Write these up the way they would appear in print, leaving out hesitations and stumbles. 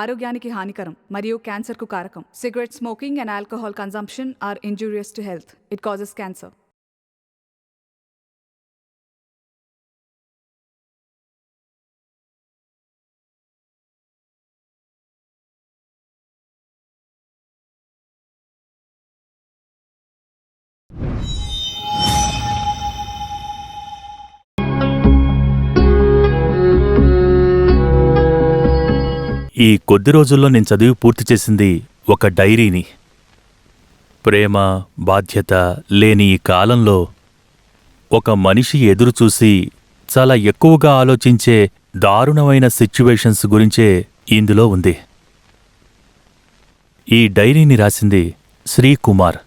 ఆరోగ్యానికి హానికరం మరియు క్యాన్సర్కు కారకం. Cigarette smoking and alcohol consumption are injurious to health. It causes cancer. ఈ కొద్ది రోజుల్లో నేను చదివి పూర్తి చేసింది ఒక డైరీని. ప్రేమ, బాధ్యత లేని ఈ కాలంలో ఒక మనిషి ఎదురుచూసి చాలా ఎక్కువగా ఆలోచించే దారుణమైన సిచ్యువేషన్స్ గురించే ఇందులో ఉంది. ఈ డైరీని రాసింది శ్రీకుమార్.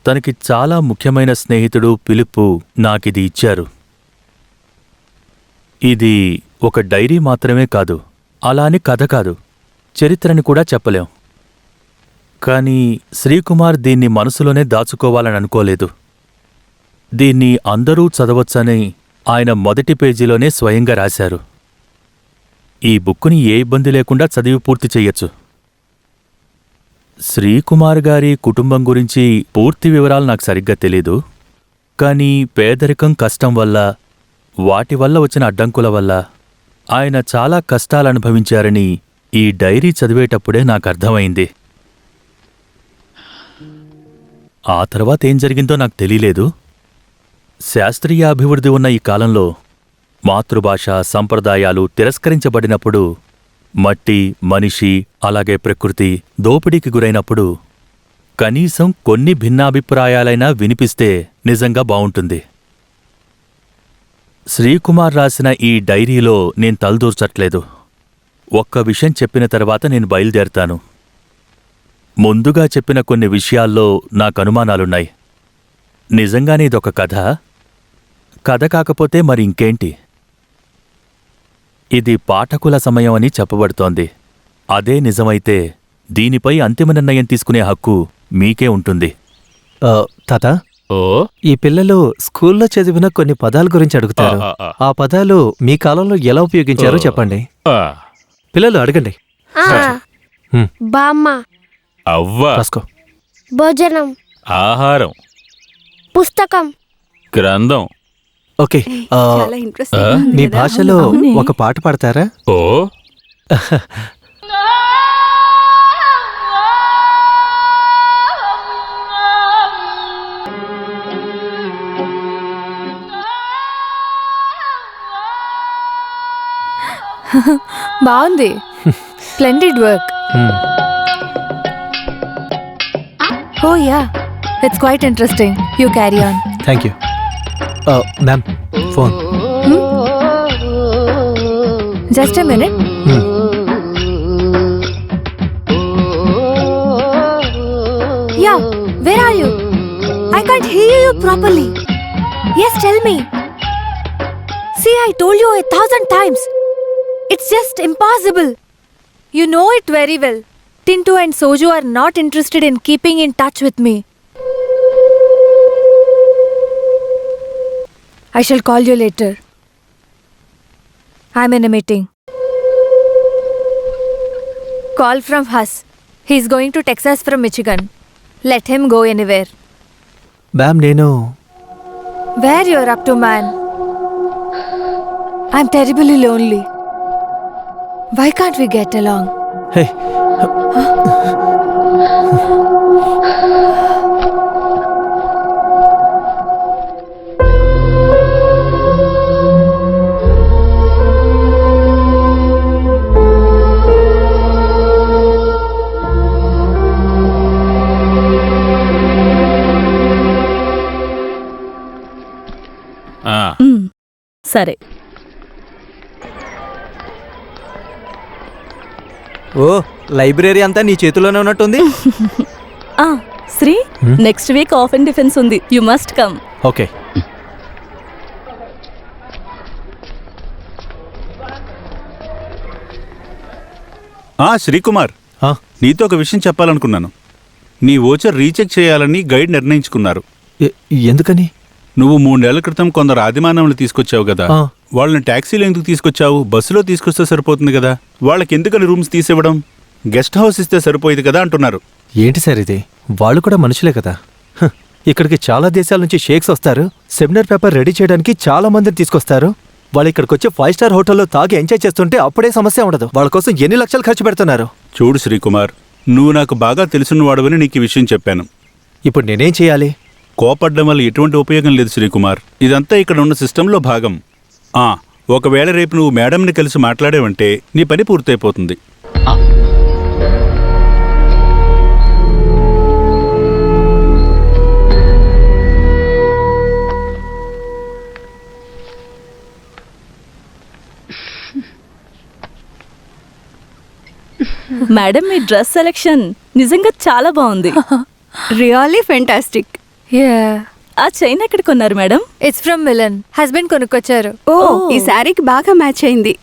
తనకి చాలా ముఖ్యమైన స్నేహితుడు ఫిలిప్పు నాకిది ఇచ్చారు. ఇది ఒక డైరీ మాత్రమే కాదు, అలాని కథ కాదు, చరిత్రని కూడా చెప్పలేం. కానీ శ్రీకుమార్ దీన్ని మనసులోనే దాచుకోవాలని అనుకోలేదు. దీన్ని అందరూ చదవచ్చని ఆయన మొదటి పేజీలోనే స్వయంగా రాశారు. ఈ బుక్కుని ఏ ఇబ్బంది లేకుండా చదివి పూర్తి చెయ్యొచ్చు. శ్రీకుమార్ గారి కుటుంబం గురించి పూర్తి వివరాలు నాకు సరిగ్గా తెలీదు. కానీ పేదరికం, కష్టం వల్ల, వాటి వల్ల వచ్చిన అడ్డంకుల వల్ల ఆయన చాలా కష్టాలనుభవించారని ఈ డైరీ చదివేటప్పుడే నాకు అర్థమైంది. ఆ తర్వాత ఏం జరిగిందో నాకు తెలీలేదు. శాస్త్రీయ అభివృద్ధి ఉన్న ఈ కాలంలో మాతృభాష, సంప్రదాయాలు తిరస్కరించబడినప్పుడు, మట్టి, మనిషి, అలాగే ప్రకృతి దోపిడీకి గురైనప్పుడు కనీసం కొన్ని భిన్నాభిప్రాయాలైనా వినిపిస్తే నిజంగా బావుంటుంది. శ్రీకుమార్ రాసిన ఈ డైరీలో నేను తలదూర్చట్లేదు. ఒక్క విషయం చెప్పిన తర్వాత నేను బయలుదేరతాను. ముందుగా చెప్పిన కొన్ని విషయాల్లో నాకు అనుమానాలున్నాయి. నిజంగానే ఇదొక కథ? కథ కాకపోతే మరి ఇంకేంటి? ఇది పాఠకుల సమయం అని చెప్పబడుతోంది. అదే నిజమైతే దీనిపై అంతిమ నిర్ణయం తీసుకునే హక్కు మీకే ఉంటుంది. తాత, ఓ ఈ పిల్లలు స్కూల్లో చదివిన కొన్ని పదాల గురించి అడుగుతారు. ఆ పదాలు మీ కాలంలో ఎలా ఉపయోగించారో చెప్పండి. పిల్లలు అడగండి. బామ్మ, అవ్వ, రాసుకో. భోజనం, ఆహారం, పుస్తకం, గ్రంథం. ఓకే, చాలా ఇంట్రెస్టింగ్. మీ భాషలో ఒక పాట పాడతారా? ఓ బాగుంది. Splendid work. Oh yeah, it's quite interesting. You carry on. Thank you. Ma'am, phone. Just a minute. Yeah, where are you? I can't hear you properly. Yes, tell me. See, I told you 1,000 times. It's just impossible. You know it very well. Tintu and Soju are not interested in keeping in touch with me. I shall call you later. I'm in a meeting. Call from Huss. He's going to Texas from Michigan. Let him go anywhere. Ma'am, నేను Where you're up to, man? I'm terribly lonely. Why can't we get along? Hey, సరే. Oh, library అంతా నీ చేతిలోనే ఉన్నట్టుంది. Sri, next week off in defence ఉంది. You must come. Okay. Sreekumar, నీతో ఒక విషయం చెప్పాలనుకున్నాను. నీ ఓచర్ రీచెక్ చేయాలని గైడ్ నిర్ణయించుకున్నారు. ఎందుకని? నువ్వు 3 నెలల క్రితం కొందరు ఆదిమానవులు తీసుకొచ్చావు కదా, ఆ. వాళ్ళని ట్యాక్సీలో ఎందుకు తీసుకొచ్చావు? బస్సులో తీసుకొస్తే సరిపోతుంది కదా. వాళ్ళకి ఎందుకని రూమ్స్ తీసివ్వడం? గెస్ట్ హౌస్ ఇస్తే సరిపోయేది కదా అంటున్నారు. ఏంటి సార్ ఇది? వాళ్ళు కూడా మనుషులే కదా. హ, ఇక్కడికి చాలా దేశాల నుంచి షేక్స్ వస్తారు. సెమినార్ పేపర్ రెడీ చేయడానికి చాలా మందిని తీసుకొస్తారు. వాళ్ళు ఇక్కడికి వచ్చి 5 స్టార్ హోటల్లో తాగి ఎంజాయ్ చేస్తుంటే అప్పుడే సమస్య ఉండదు. వాళ్ళ కోసం ఎన్ని లక్షలు ఖర్చు పెడుతున్నారు? చూడు శ్రీకుమార్, నువ్వు నాకు బాగా తెలిసినవాడవని నీకు ఈ విషయం చెప్పాను. ఇప్పుడు నేనేం చేయాలి? కోపడ్డం వల్ల ఎటువంటి ఉపయోగం లేదు శ్రీకుమార్. ఇదంతా ఇక్కడ ఉన్న సిస్టంలో భాగం. ఒకవేళ రేపు నువ్వు మేడంని కలిసి మాట్లాడేవంటే నీ పని పూర్తయిపోతుంది. మేడం, మీ డ్రెస్ సెలెక్షన్ నిజంగా చాలా బాగుంది. Really fantastic. యా, ఆ చైన్ ఎక్కడ కొన్నారు madam? It's from Milan. Husband కొనుక్కొచ్చారు. ఓ, ఈ శారీకి బాగా మ్యాచ్ అయింది.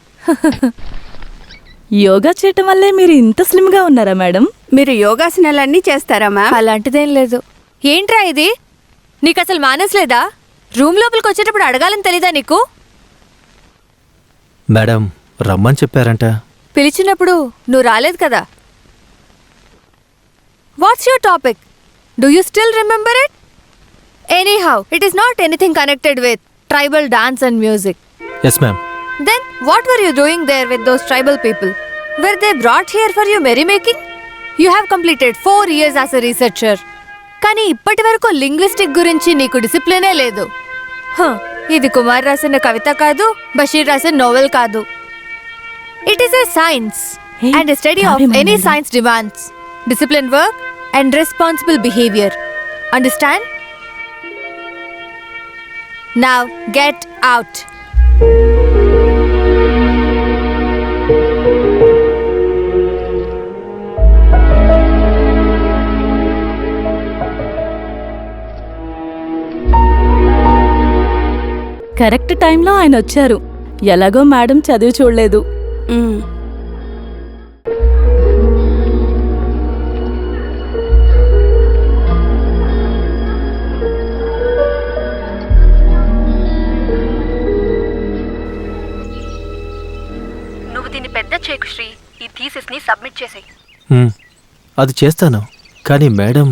యోగా చేయటం వల్లే మీరు ఇంత స్లిమ్ గా ఉన్నారా మేడం? మీరు యోగాసనాలన్నీ చేస్తారా మ్యామ్? అలాంటిదేం లేదు. ఏంట్రా ఇది? నీకు అసలు మేనర్స్ లేదా? రూమ్ లోపలికి వచ్చేటప్పుడు అడగాలని తెలీదా నీకు? మేడం రమ్మని చెప్పారంట. పిలిచినప్పుడు నువ్వు రాలేదు కదా. What's your topic? Do you still remember it? Anyhow, it is not anything connected with tribal dance and music. Yes ma'am. Then what were you doing there with those tribal people? Were they brought here for your merrymaking? You have completed 4 years as a researcher. కానీ ఇప్పటి వరకు linguistic గురించి నీకు డిసిప్లినే లేదు. ఇది కుమార్ రాసిన కవిత కాదు, బషీర్ రాసిన నోవెల్ కాదు. It is a science and study of any science demands discipline work and responsible behaviour. Understand? Now get out. Correct టైంలో ఆయన వచ్చారు. ఎలాగో మేడం చదివి చూడలేదు. నువ్వు దీన్ని పెద్ద చేకు శ్రీ. ఈ థీసిస్ ని సబ్మిట్ చేసేయ్. అది చేస్తాను, కానీ మేడం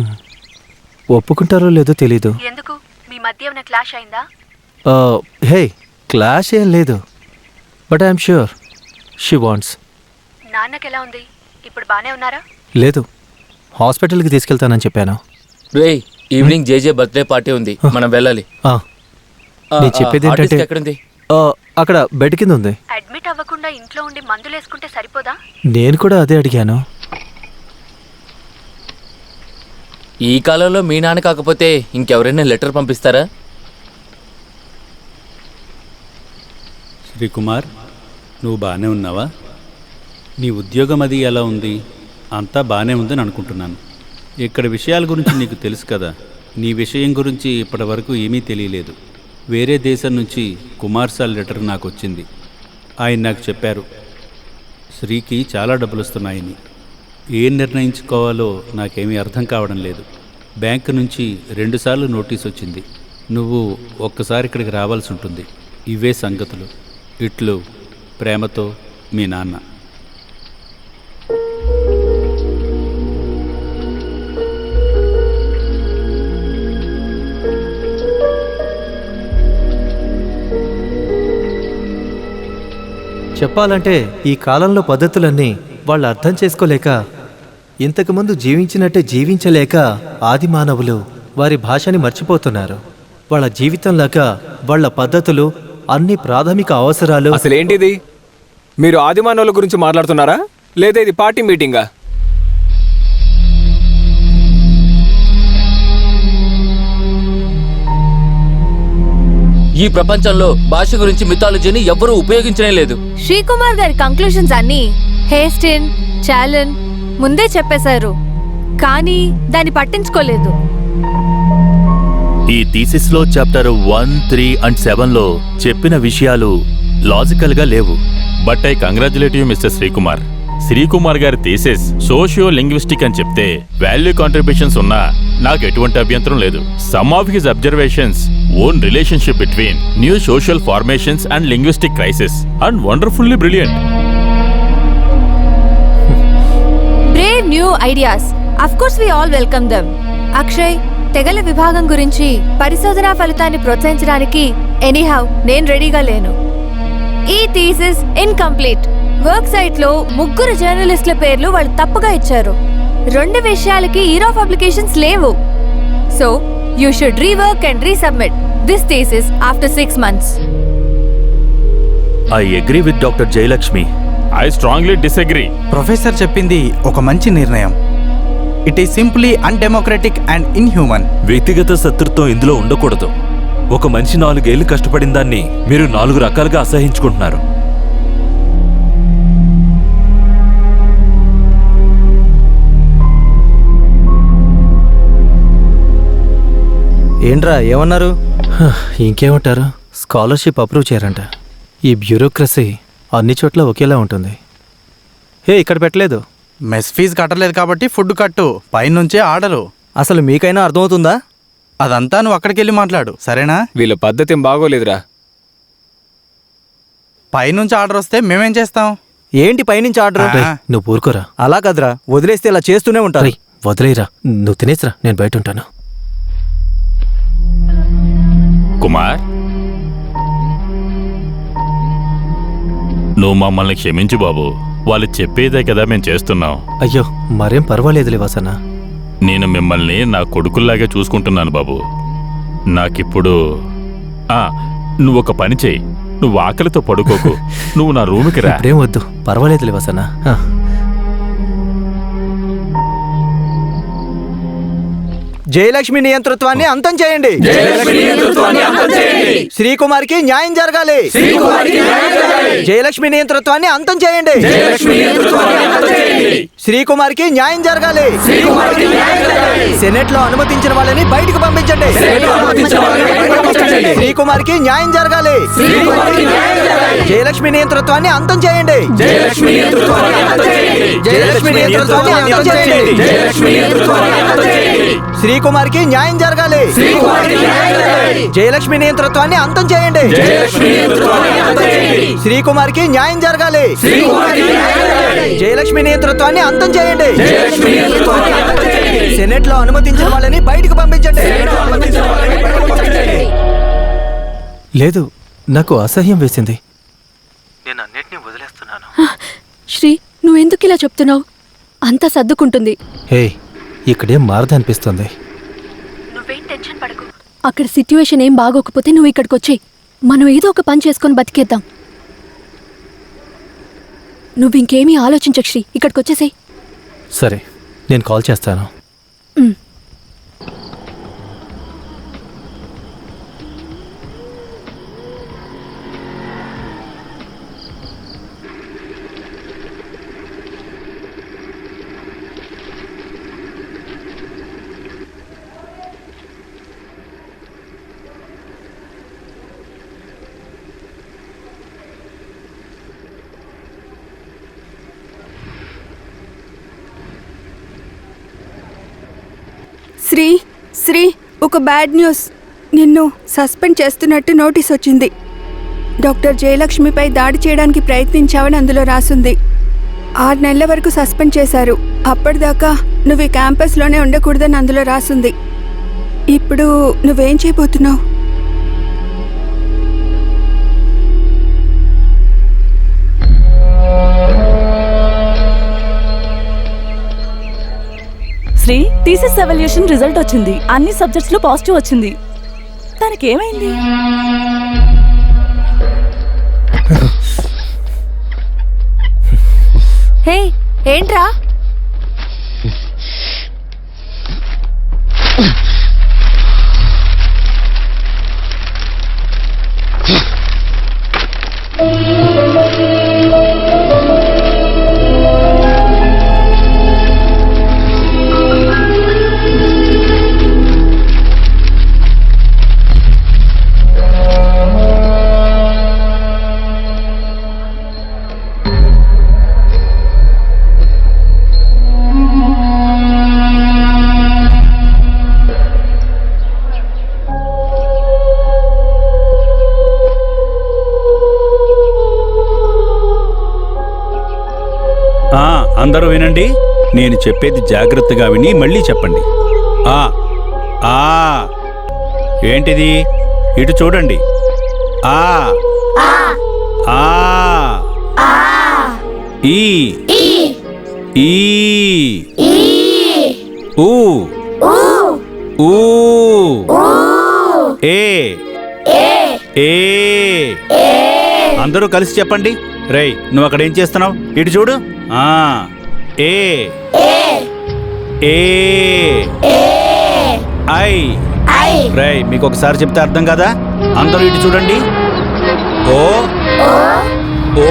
ఒప్పుకుంటారో లేదో తెలీదు. ఎందుకు? మీ మధ్య ఏమైనా క్లాష్ అయిందా? హే, క్లాష్ ఏం లేదు, but I'm sure she wants. నాన్నకి ఎలా ఉంది? ఇప్పుడు బానే ఉన్నారా? లేదు, హాస్పిటల్కి తీసుకెళ్తానని చెప్పాను. రేయ్, ఈవినింగ్ జేజే బర్త్డే పార్టీ ఉంది, మనం వెళ్ళాలి. నేను చెప్పేది ఏంటంటే ఎక్కడుంది? అక్కడ బెడ్ కింద ఉంది. అడ్మిట్ అవ్వకుండా ఇంట్లో ఉండి మందులు వేసుకుంటే సరిపోదా? నేను కూడా అదే అడిగాను. ఈ కాలంలో మీ నాన్న కాకపోతే ఇంకెవరైనా లెటర్ పంపిస్తారా? శ్రీకుమార్, నువ్వు బాగానే ఉన్నావా? నీ ఉద్యోగం అది ఎలా ఉంది? అంతా బాగానే ఉందని అనుకుంటున్నాను. ఇక్కడ విషయాల గురించి నీకు తెలుసు కదా. నీ విషయం గురించి ఇప్పటి వరకు ఏమీ తెలియలేదు. వేరే దేశం నుంచి కుమార్ సాల్ లెటర్ నాకు వచ్చింది. ఆయన నాకు చెప్పారు, శ్రీకి చాలా డబ్బులు వస్తున్నాయని. ఏం నిర్ణయించుకోవాలో నాకేమీ అర్థం కావడం లేదు. బ్యాంకు నుంచి 2 సార్లు నోటీస్ వచ్చింది. నువ్వు ఒక్కసారి ఇక్కడికి రావాల్సి ఉంటుంది. ఇవే సంగతులు. ఇట్లు ప్రేమతో మీ నాన్న. చెప్పాలంటే ఈ కాలంలో పద్ధతులన్నీ వాళ్ళు అర్థం చేసుకోలేక, ఇంతకుముందు జీవించినట్టే జీవించలేక ఆది మానవులు వారి భాషని మర్చిపోతున్నారు. వాళ్ళ జీవితంలాగా వాళ్ళ పద్ధతులు, అన్ని ప్రాథమిక అవసరాలు. అసలేంటిది? మీరు ఆదిమానవుల గురించి మాట్లాడుతున్నారా, లేదా ఇది పార్టీ మీటింగా? ఈ ప్రపంచంలో భాష గురించి మిథాలజీని ఎవ్వరూ ఉపయోగించనే లేదు. శ్రీకుమార్ గారి కంక్లూషన్స్ అన్ని హేస్టిన్, చాలన్ ముందే చెప్పేశారు, కానీ దాన్ని పట్టించుకోలేదు. ఈ థీసిస్లో చాప్టర్ 1, 3 and 7లో చెప్పిన విషయాలు లాజికల్గా లేవు. But I congratulate you mister Srikumar. Srikumar గారి థీసిస్ సోషియో లింగ్విస్టిక్ అని చెప్తే వాల్యూ కాంట్రిబ్యూషన్స్ ఉన్నా నాకు ఎటువంటి అభ్యంతరం లేదు. Some of his observations on relationship between new social formations and linguistic crisis and wonderfully brilliant. Brave new ideas, of course we all welcome them. Akshay, తెగల విభాగం గురించి పరిశోధనా ఫలితాన్ని ప్రోత్సహించడానికి ఎనీహౌ నేను రెడీగా లేను. ఈ థీసిస్ ఇన్కంప్లీట్. వర్క్ సైట్ లో 3 జర్నలిస్టుల పేర్లు వాళ్ళు తప్పుగా ఇచ్చారు. 2 విషయాలకి ఇయర్ ఆఫ్ అప్లికేషన్స్ లేవు. So you should rework and resubmit this thesis after 6 months. I agree with doctor Jayalakshmi. I strongly disagree. Professor చెప్పింది ఒక మంచి నిర్ణయం. It is simply undemocratic and inhuman. వ్యక్తిగత శత్రుత్వం ఇందులో ఉండకూడదు. ఒక మనిషి 4 ఏళ్లు కష్టపడిన దాన్ని మీరు 4 రకాలుగా అసహించుకుంటున్నారు. ఏంట్రా ఏమన్నారు? ఇంకేమంటారు, స్కాలర్షిప్ అప్రూవ్ చేయరంట. ఈ బ్యూరోక్రసీ అన్ని చోట్ల ఒకేలా ఉంటుంది. ఇక్కడ పెట్టలేదు. మెస్ ఫీజు కట్టలేదు కాబట్టి ఫుడ్ కట్టు, పైనుంచే ఆర్డరు. అసలు మీకైనా అర్థమవుతుందా? అదంతా నువ్వు అక్కడికి వెళ్ళి మాట్లాడు, సరేనా? వీళ్ళ పద్ధతి ఏం బాగోలేదురా. పైనుంచి ఆర్డర్ వస్తే మేమేం చేస్తాం? ఏంటి పైనుంచి ఆర్డర్? నువ్వు ఊరుకోరా. అలా కదరా, వదిలేస్తే ఇలా చేస్తూనే ఉంటారు. వదిలేరా, నువ్వు తినేసిరా, నేను బయట ఉంటాను. కుమార్, నువ్వు మమ్మల్ని క్షమించు బాబు. వాళ్ళు చెప్పేదే కదా మేము చేస్తున్నాం. అయ్యో మరేం పర్వాలేదులే వాసన. నేను మిమ్మల్ని నా కొడుకుల్లాగే చూసుకుంటున్నాను బాబు. నాకిప్పుడు నువ్వు ఒక పని చెయ్యి. నువ్వు ఆకలితో పడుకోకు, నువ్వు నా రూమ్కి రా. ఇప్పుడేం వద్దు, పర్వాలేదులే వాసన. జయలక్ష్మి నియంతృత్వాన్ని అంతం చేయండి. శ్రీకుమార్కి న్యాయం జరగాలి. జయలక్ష్మి నియంతృత్వాన్ని అంతం చేయండి. శ్రీకుమార్కి న్యాయం జరగాలి. సెనెట్ లో అనుమతించిన వాళ్ళని బయటకు పంపించండి. శ్రీకుమార్కి న్యాయం జరగాలి. జయలక్ష్మి నియంతృత్వాన్ని అంతం చేయండి. జయలక్ష్మి నియంతృత్వాన్ని అంతం చేయండి. శ్రీకుమార్కి న్యాయం జరగాలి. జయలక్ష్మి నియంతృత్వాన్ని అంతం చేయండి. శ్రీకుమార్కి న్యాయం జరగాలి. జయలక్ష్మి నియంతృత్వాన్ని అంతం చేయండి. సెనెట్ లో అనుమతించిన వాళ్ళని బయటకు పంపించండి. లేదు, నాకు అసహ్యం వేసింది. నేను అన్నిటినీ వదిలేస్తున్నాను. శ్రీ, నువ్వెందుకు ఇలా చెప్తున్నావు? అంతా సర్దుకుంటుంది. హే, ఇక్కడేం మారదనిపిస్తుంది. నువ్వేం టెన్షన్ పడకు. అక్కడ సిట్యుయేషన్ ఏం బాగోకపోతే నువ్వు ఇక్కడికి వచ్చేయ్. మనం ఏదో ఒక పని చేసుకొని బతికేద్దాం. నువ్వు ఇంకేమీ ఆలోచించకు శ్రీ, ఇక్కడికి వచ్చేసేయ్. సరే, నేను కాల్ చేస్తాను. శ్రీ, ఒక బ్యాడ్ న్యూస్. నిన్ను సస్పెండ్ చేస్తున్నట్టు నోటీస్ వచ్చింది. డాక్టర్ జయలక్ష్మిపై దాడి చేయడానికి ప్రయత్నించావని అందులో రాసుంది. 6 నెలల వరకు సస్పెండ్ చేశారు. అప్పటిదాకా నువ్వు ఈ క్యాంపస్లోనే ఉండకూడదని అందులో రాసుంది. ఇప్పుడు నువ్వేం చేయబోతున్నావు? శ్రీ, థీసిస్ ఎవాల్యుయేషన్ రిజల్ట్ వచ్చింది. అన్ని సబ్జెక్ట్స్ లో పాజిటివ్ వచ్చింది. తనకేమైంది? హే, ఏంట్రా? అందరూ వినండి, నేను చెప్పేది జాగ్రత్తగా విని మళ్ళీ చెప్పండి. ఆ ఆ ఏంటిది? ఇటు చూడండి. ఆ ఆ ఈ ఈ ఊ ఊ ఏ ఏ. అందరూ కలిసి చెప్పండి. రేయ్, నువ్వు అక్కడ ఏం చేస్తున్నావు? ఇటు చూడు. ఆ ఏ ఏ ఐ. రేయ్, మీకు ఒకసారి చెప్తే అర్థం కదా? అందరూ ఇటు చూడండి. ఓ ఓ.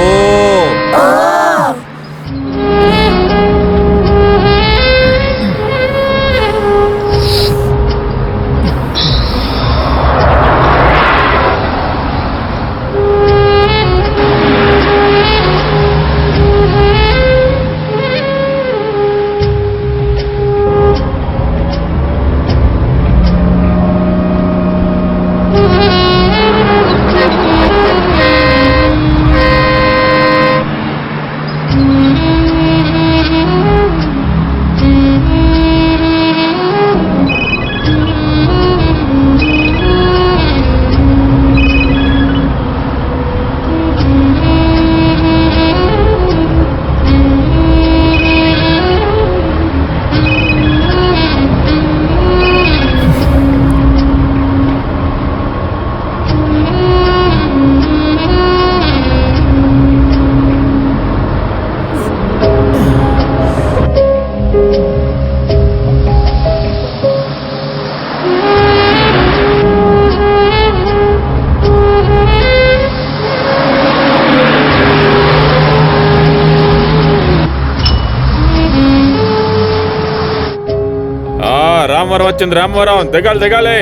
రామవరం వచ్చింది, రామవరం. దిగాలి దిగాలి.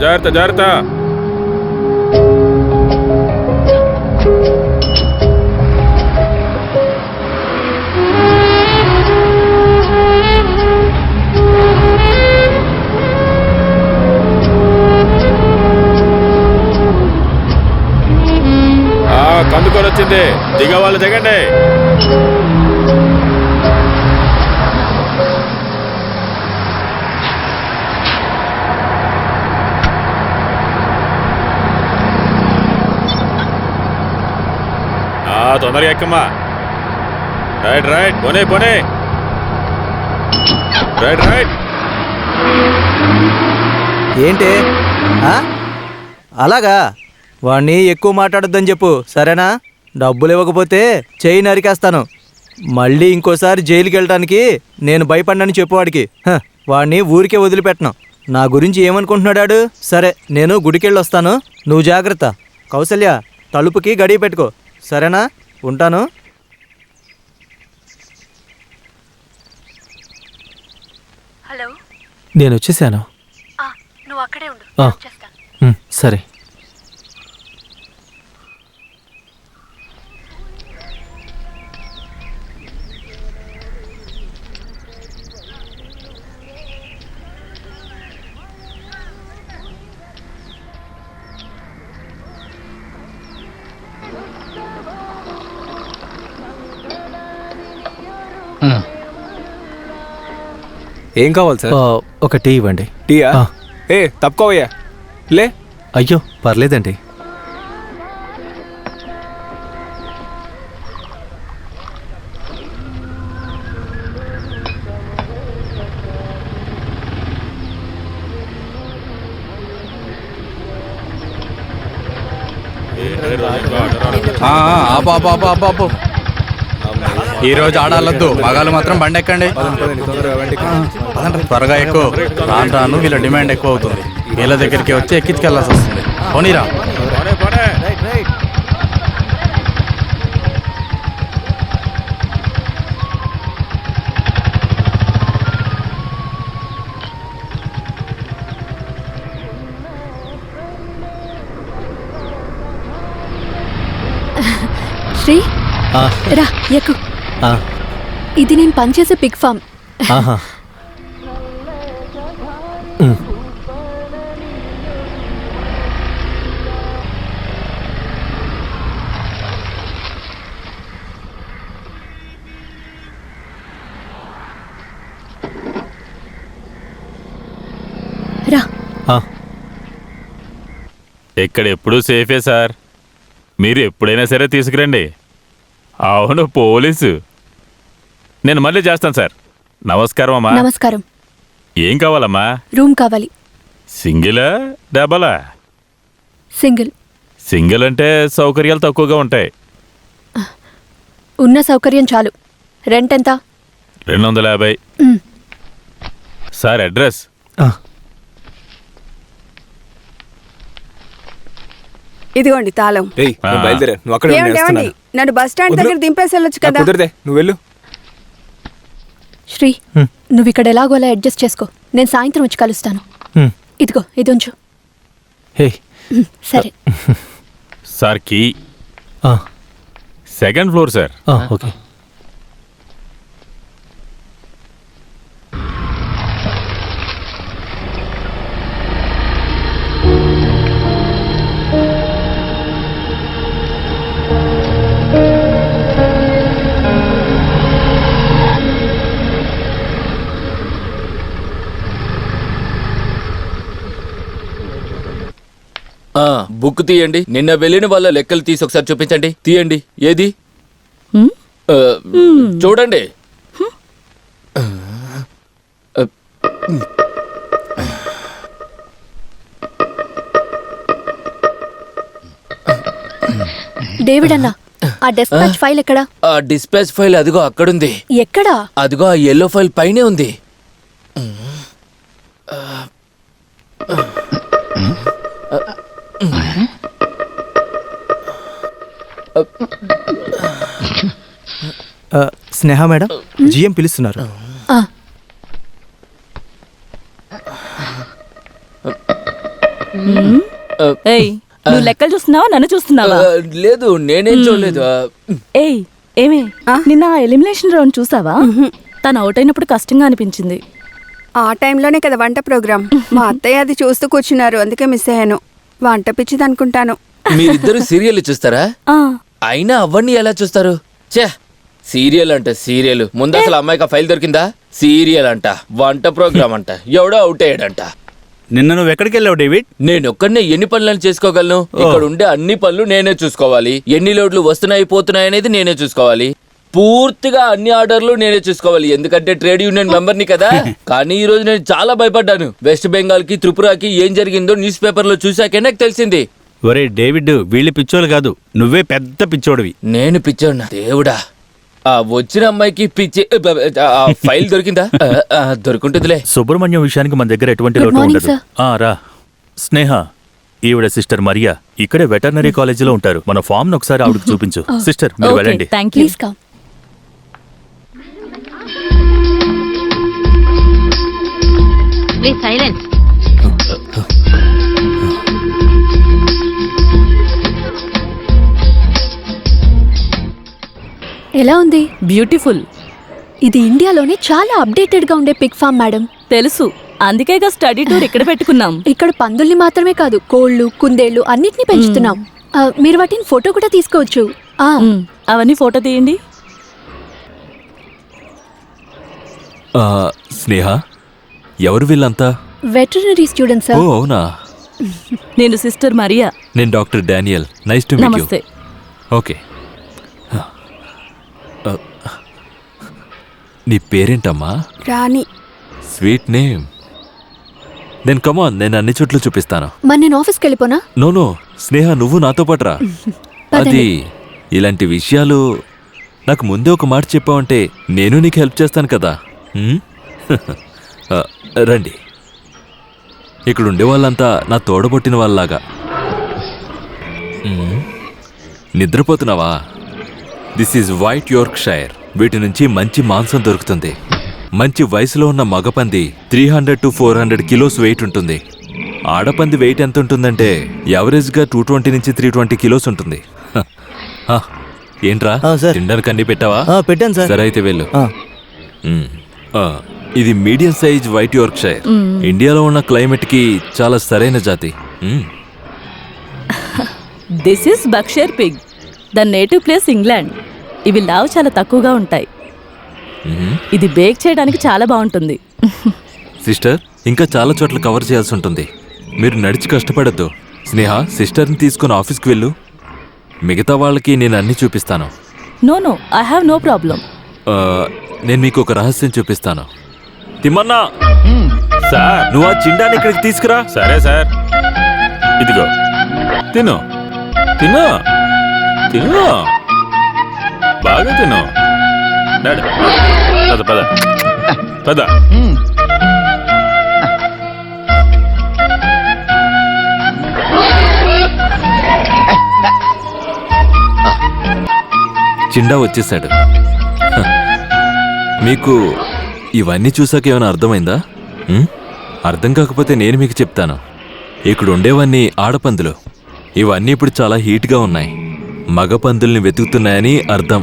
జాగ్రత్త జాగ్రత్త. కందుకొని వచ్చింది, దిగవాళ్ళు దిగండి. తొందరగా ఎక్కమ్మా. రైట్ రైట్, పోనీ పోనీ. Right right. ఏంటి అలాగా? వాణ్ణి ఎక్కువ మాట్లాడొద్దని చెప్పు, సరేనా? డబ్బులు ఇవ్వకపోతే చెయ్యి నరికేస్తాను. మళ్ళీ ఇంకోసారి జైలుకి వెళ్ళటానికి నేను భయపడ్డాను చెప్పువాడికి. వాడిని ఊరికే వదిలిపెట్టను. నా గురించి ఏమనుకుంటున్నాడాడు? సరే, నేను గుడికెళ్ళి వస్తాను, నువ్వు జాగ్రత్త. కౌసల్య, తలుపుకి గడియ పెట్టుకో, సరేనా? ఉంటాను. హలో, నేను వచ్చేసాను. నువ్వు అక్కడే ఉండు, సరే. ఏం కావాలి సార్? ఒక టీ ఇవ్వండి. టీయా? తప్పుకోవయ్యా. లే. అయ్యో, పర్లేదండి. ఈరోజు ఆడాలొద్దు, మగాళ్ళు మాత్రం బండి ఎక్కండి. త్వరగా ఎక్కువ. రాను రాను వీళ్ళ డిమాండ్ ఎక్కువ అవుతుంది. వీళ్ళ దగ్గరికి వచ్చి ఎక్కించుకెళ్ళాల్సి వస్తుంది. పోనీరా. శ్రీ, రా ఎక్కు. ఇది నేను పనిచేసే పిగ్ ఫామ్. రా. ఇక్కడ ఎప్పుడూ సేఫే సార్. మీరు ఎప్పుడైనా సరే తీసుకురండి. అవును, పోలీసు. నేను మళ్ళీ చేస్తాను సార్. నమస్కారం అమ్మా. నమస్కారం. ఏం కావాలమ్మా? రూమ్ కావాలి. సింగిలా డబలా? సింగిల్. సింగిల్ అంటే సౌకర్యాలు తక్కువగా ఉంటాయి. ఉన్న సౌకర్యం చాలు. రెంట్ ఎంత? 250. Sir address? ఇదిగోండి తాళం. బయలుదేరా, నువ్వు అక్కడే ఏమండి, నన్ను బస్ స్టాండ్ దగ్గర దింపేసి వెళ్ళొచ్చు కదా. కుదరదే, నువ్వు వెళ్ళు. శ్రీ, నువ్వు ఇక్కడ ఎలాగోలా అడ్జస్ట్ చేసుకో. నేను సాయంత్రం వచ్చి కలుస్తాను. ఇదిగో ఇది ఉంచు. సరే. Sir key 2nd floor sir. Okay. Book తీయండి. నిన్న వెళ్ళిన వాళ్ళ లెక్కలు తీసి ఒకసారి చూపించండి. తీయండి. ఏది? చూడండి. డేవిడ్ అన్న, ఆ డిస్పాచ్ ఫైల్ ఎక్కడా? ఆ డిస్పాచ్ ఫైల్ అదిగో అక్కడుంది. ఎక్కడా? అదిగో ఆ yellow ఫైల్ పైనే ఉంది. స్నేహ మేడం, జిఎం పిలుస్తున్నారు. నువ్వు లెక్కలు చూస్తున్నావా, నన్ను చూస్తున్నావా? లేదు, నేనేం చూడలేదు. ఏయ్, ఏమే నిన్న ఎలిమినేషన్ రౌండ్ చూసావా? తను అవుట్ అయినప్పుడు కష్టంగా అనిపించింది. ఆ టైంలోనే కదా వంట ప్రోగ్రామ్. మా అత్తయ్య అది చూస్తూ కూర్చున్నారు, అందుకే మిస్ అయ్యాను. వంట పిచ్చిది అనుకుంటాను. మీరిద్దరు సీరియల్ చూస్తారా? అయినా అవన్నీ ఎలా చూస్తారు? ఛే, సీరియల్ అంట సీరియల్. ముందు అసలు అమ్మాయికి ఫైల్ దొరికిందా? సీరియల్ అంట, వంట ప్రోగ్రామ్ అంట, ఎవడో అవుట్ అయ్యాడంట. నిన్న నువ్వు ఎక్కడికి వెళ్ళావు డేవిడ్? నేను ఒక్కడనే ఎన్ని పనులను చేసుకోగలను? ఇక్కడ ఉండే అన్ని పనులు నేనే చూసుకోవాలి. ఎన్ని లోడ్లు వస్తున్నాయి పోతున్నాయి అనేది నేనే చూసుకోవాలి. పూర్తిగా అన్ని ఆర్డర్లు నేనే చూసుకోవాలి, ఎందుకంటే ట్రేడ్ యూనియన్ మెంబర్ని కదా. కానీ ఈ రోజు నేను చాలా భయపడ్డాను. వెస్ట్ బెంగాల్ కి త్రిపురకి ఏం జరిగిందో న్యూస్ పేపర్ లో చూసాకే నాకు తెలిసింది. ఒరే డేవిడ్, వీళ్ళు పిచ్చోళ్ళు కాదు, నువ్వే పెద్ద పిచ్చోడివి. నేను పిచ్చోడినా? దేవుడా, ఆ వచ్చిన అమ్మాయికి పిచ్చి ఫైల్ దొరికిందా? దొరుకుంటుందిలే. సుబ్రహ్మణ్యం విషయానికి మన దగ్గర ఎటువంటి Good లోటు morning, ఉండదు. రా స్నేహ, ఈవిడ సిస్టర్ మరియా, ఇక్కడే వెటర్నరీ కాలేజీలో ఉంటారు. మన ఫామ్ ను ఒకసారి ఆవిడకి చూపించు. సిస్టర్, మీరు వెళ్ళండి. Please come. ఎలా ఉంది? బ్యూటిఫుల్. ఇది ఇండియాలోనే చాలా అప్డేటెడ్ గా ఉండే పిగ్ ఫామ్ మేడం. తెలుసు, అందుకేగా స్టడీ టూర్ ఇక్కడ పెట్టుకున్నాం. ఇక్కడ పందుల్ని మాత్రమే కాదు, కోళ్లు, కుందేళ్లు అన్నిటిని పెంచుతున్నాం. మీరు వాటిని ఫోటో కూడా తీసుకోవచ్చు. అవన్నీ ఫోటో తీయండి. స్నేహ, ఎవరు వీళ్ళంతా? Veterinary students. ఓ అవునా. నేను సిస్టర్ మరియా. నేను doctor Daniel. Nice to meet you. నమస్తే. ఓకే. నీ పేరేంటమ్మా? రాణి. Sweet name. నేను కమాన్, నేను అన్ని చోట్ల చూపిస్తాను. మరి నేను ఆఫీస్కి వెళ్ళిపోనా? నో, స్నేహ నువ్వు నాతో పాటు రా. అది ఇలాంటి విషయాలు నాకు ముందే ఒక మాట చెప్పావంటే నేను నీకు హెల్ప్ చేస్తాను కదా. రండి. ఇక్కడ ఉండే వాళ్ళంతా నా తోడబొట్టిన వాళ్ళలాగా. నిద్రపోతున్నావా? This is white Yorkshire. వీటి నుంచి మంచి మాంసం దొరుకుతుంది. మంచి వయసులో ఉన్న మగపంది 300 to 400 కిలోస్ వెయిట్ ఉంటుంది. ఆడపంది వెయిట్ ఎంత ఉంటుందంటే యావరేజ్గా 220 నుంచి 320 కిలోస్ ఉంటుంది. ఏంట్రా, తినడానికి అన్ని పెట్టావా? పెట్టాను సార్. సరే అయితే వెళ్ళు. ఇది మీడియం సైజ్ వైట్ యార్క్షైర్. ఇండియాలో ఉన్న క్లైమేట్ కి చాలా సరైన జాతి. This is Berkshire pig. The native place England. ఇవి లావు చాలా తక్కువగా ఉంటాయి. ఇది బేక్ చేయడానికి చాలా బాగుంటుంది. సిస్టర్ ఇంకా చాలా చోట్ల కవర్ చేయాల్సి ఉంటుంది. మీరు నడిచి కష్టపడద్దు. స్నేహ, సిస్టర్ని తీసుకుని ఆఫీస్కి వెళ్ళు. మిగతా వాళ్ళకి నేను అన్నీ చూపిస్తాను. No I have no problem. నేను మీకు ఒక రహస్యం చూపిస్తాను. తిమ్మన్నా, సార్ నువ్వు ఆ చిండాని ఇక్కడికి తీసుకురా. సరే సార్, ఇదిగో తిను తిను తిను, బాగా తిను. నడు. పద పద పద. చిండా వచ్చేసాడు. మీకు ఇవన్నీ చూసాక ఏమైనా అర్థమైందా? అర్థం కాకపోతే నేను మీకు చెప్తాను. ఇక్కడ ఉండేవన్నీ ఆడపందులు. ఇవన్నీ ఇప్పుడు చాలా హీట్గా ఉన్నాయి. మగ పందుల్ని వెతుకుతున్నాయని అర్థం.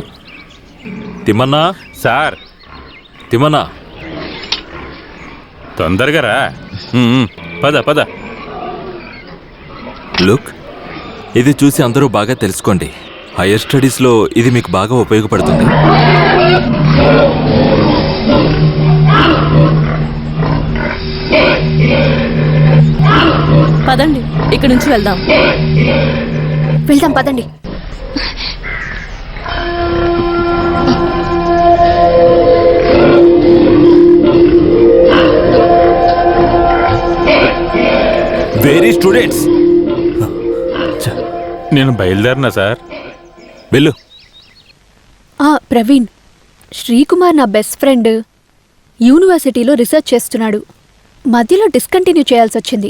తిమ్మన్నా, సార్ తిమ్మన్నా, తొందరగా రా. పద పద. లుక్, ఇది చూసి అందరూ బాగా తెలుసుకోండి. హైయర్ స్టడీస్లో ఇది మీకు బాగా ఉపయోగపడుతుంది. పదండి, ఇక్కడి నుంచి వెళ్దాం. వెళ్దాం పదండి. వెరీ స్టూడెంట్స్, నేను బయలుదేరినా సార్. వెళ్ళు. ప్రవీణ్, శ్రీకుమార్ నా బెస్ట్ ఫ్రెండ్. యూనివర్సిటీలో రీసెర్చ్ చేస్తున్నాడు. మధ్యలో డిస్కంటిన్యూ చేయాల్సి వచ్చింది.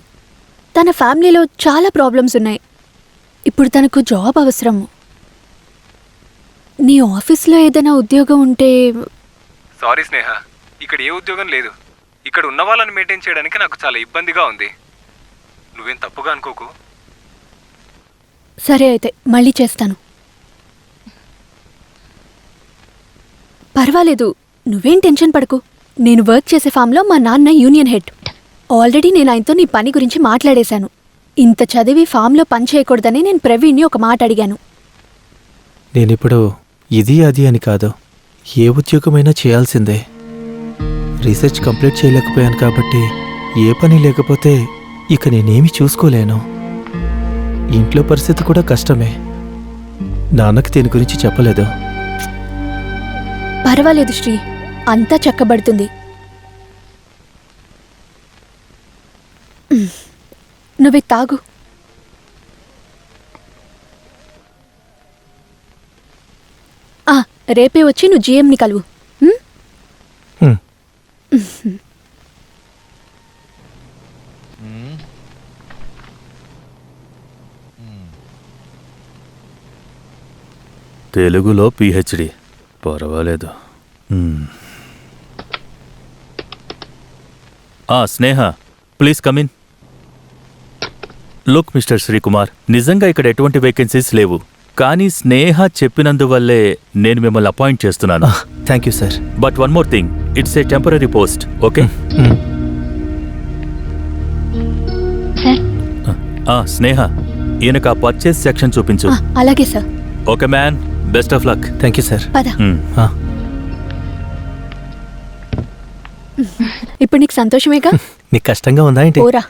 తన ఫ్యామిలీలో చాలా ప్రాబ్లమ్స్ ఉన్నాయి. ఇప్పుడు తనకు జాబ్ అవసరం. నీ ఆఫీస్లో ఏదైనా ఉద్యోగం ఉంటే. సారీ స్నేహ, ఇక్కడ ఏ ఉద్యోగం లేదు. ఇక్కడ ఉన్న వాళ్ళని మెయింటైన్ చేయడానికి నాకు చాలా ఇబ్బందిగా ఉంది. నువ్వేం తప్పుగా అనుకోకు. సరే అయితే మళ్ళీ చేస్తాను. పర్వాలేదు, నువ్వేం టెన్షన్ పడకు. నేను వర్క్ చేసే ఫామ్లో మా నాన్న యూనియన్ హెడ్. ఆల్రెడీ నేను ఆయనతో నీ పని గురించి మాట్లాడేశాను. ఇంత చదివి ఫామ్లో పని చేయకూడదని నేను ప్రవీణ్ని ఒక మాట అడిగాను. నేనిప్పుడు ఇది అది అని కాదు, ఏ ఉద్యోగమైనా చేయాల్సిందే. రీసెర్చ్ కంప్లీట్ చేయలేకపోయాను కాబట్టి ఏ పని లేకపోతే ఇక నేనేమి చూసుకోలేను. ఇంట్లో పరిస్థితి కూడా కష్టమే. నాన్నకి దీని గురించి చెప్పలేదు. పర్వాలేదు శ్రీ, అంతా చక్కబడుతుంది. నువ్వు తాగు. రేపే వచ్చి నువ్వు జిఎంని కలువు. తెలుగులో పిహెచ్డి, పర్వాలేదు. Sneha, please come in. Look mister Srikumar, నిజంగా ఇక్కడ ఎటువంటి వేకెన్సీస్ లేవు. కానీ స్నేహ చెప్పినందువల్లే నేను మిమ్మల్ని అపాయింట్ చేస్తున్నాను. Thank you sir. But one more thing, it's a temporary post, okay? Sneha, ఈయనకు ఆ పర్చేస్ సెక్షన్ చూపించు. అలాగే sir. Okay man, best of luck. Thank you sir. పద. ఇప్పుడు నీకు సంతోషమేగా? నీకు కష్టంగా ఉందా ఏంటి? ఓరా.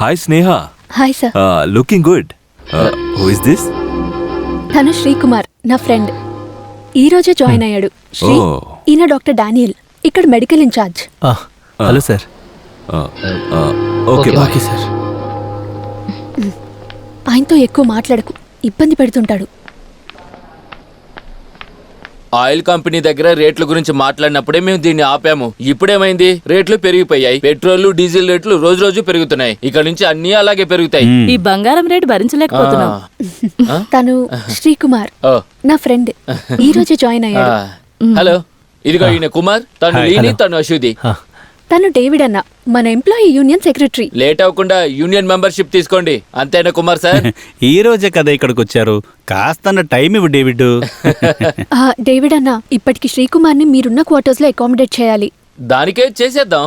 Hi Sneha. Hi sir. Looking good. Who is this? తను శ్రీకుమార్, నా ఫ్రెండ్. ఈ రోజే జాయిన్ అయ్యాడు. శ్రీ, ఈయన డాక్టర్ డానియల్, ఇక్కడ medical incharge. Hello sir. Okay okay sir. ఆయనతో ఎక్కువ మాట్లాడకు, ఇబ్బంది పెడుతుంటాడు. ఆయిల్ కంపెనీ దగ్గర రేట్ల గురించి మాట్లాడినప్పుడే మేము దీన్ని ఆపాము. ఇప్పుడేమైంది? రేట్లు పెరిగిపోయాయి. పెట్రోల్, డీజిల్ రేట్లు రోజు రోజు పెరుగుతున్నాయి. ఇక్కడ నుంచి అన్ని అలాగే పెరుగుతాయి. ఈ బంగారం రేటు భరించలేకపోతున్నాం. తను శ్రీకుమార్, నా ఫ్రెండ్. ఈ రోజే జాయిన్ అయ్యాడు. హలో, ఇదిగో ఈయన కుమార్, తను లీని, తను అశ్వతి. తను డేవిడ్ అన్న, మన ఎంప్లాయీ యూనియన్ సెక్రటరీ. లేట్ అవ్వకుండా యూనియన్ మెంబర్షిప్ తీసుకోండి. అంతేనా కుమార్ సార్? ఈ రోజే కదా ఇక్కడికి వచ్చారు, కాస్త టైం ఇవ్వు డేవిడ్. డేవిడ్ అన్న, ఇప్పటికి శ్రీకుమార్ ని మీరున్న క్వార్టర్స్ లో అకామిడేట్ చేయాలి. దానికే చేసేద్దాం.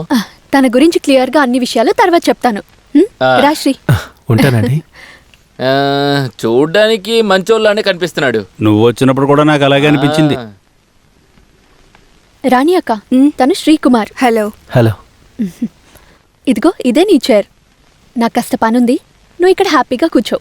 తన గురించి క్లియర్ గా అన్ని విషయాలు తర్వాత చెప్తాను. రా శ్రీ. ఉంటానండి. చూడ్డానికి మంచోళ్ళనే కనిపిస్తున్నాడు. నువ్వు వచ్చినప్పుడు కూడా నాకు అలాగే అనిపించింది. రాణి అక్క, తను శ్రీకుమార్. హలో. హలో. ఇదిగో ఇదే నీ చైర్. నాకు కాస్త పనుంది, నువ్వు ఇక్కడ హ్యాపీగా కూర్చో.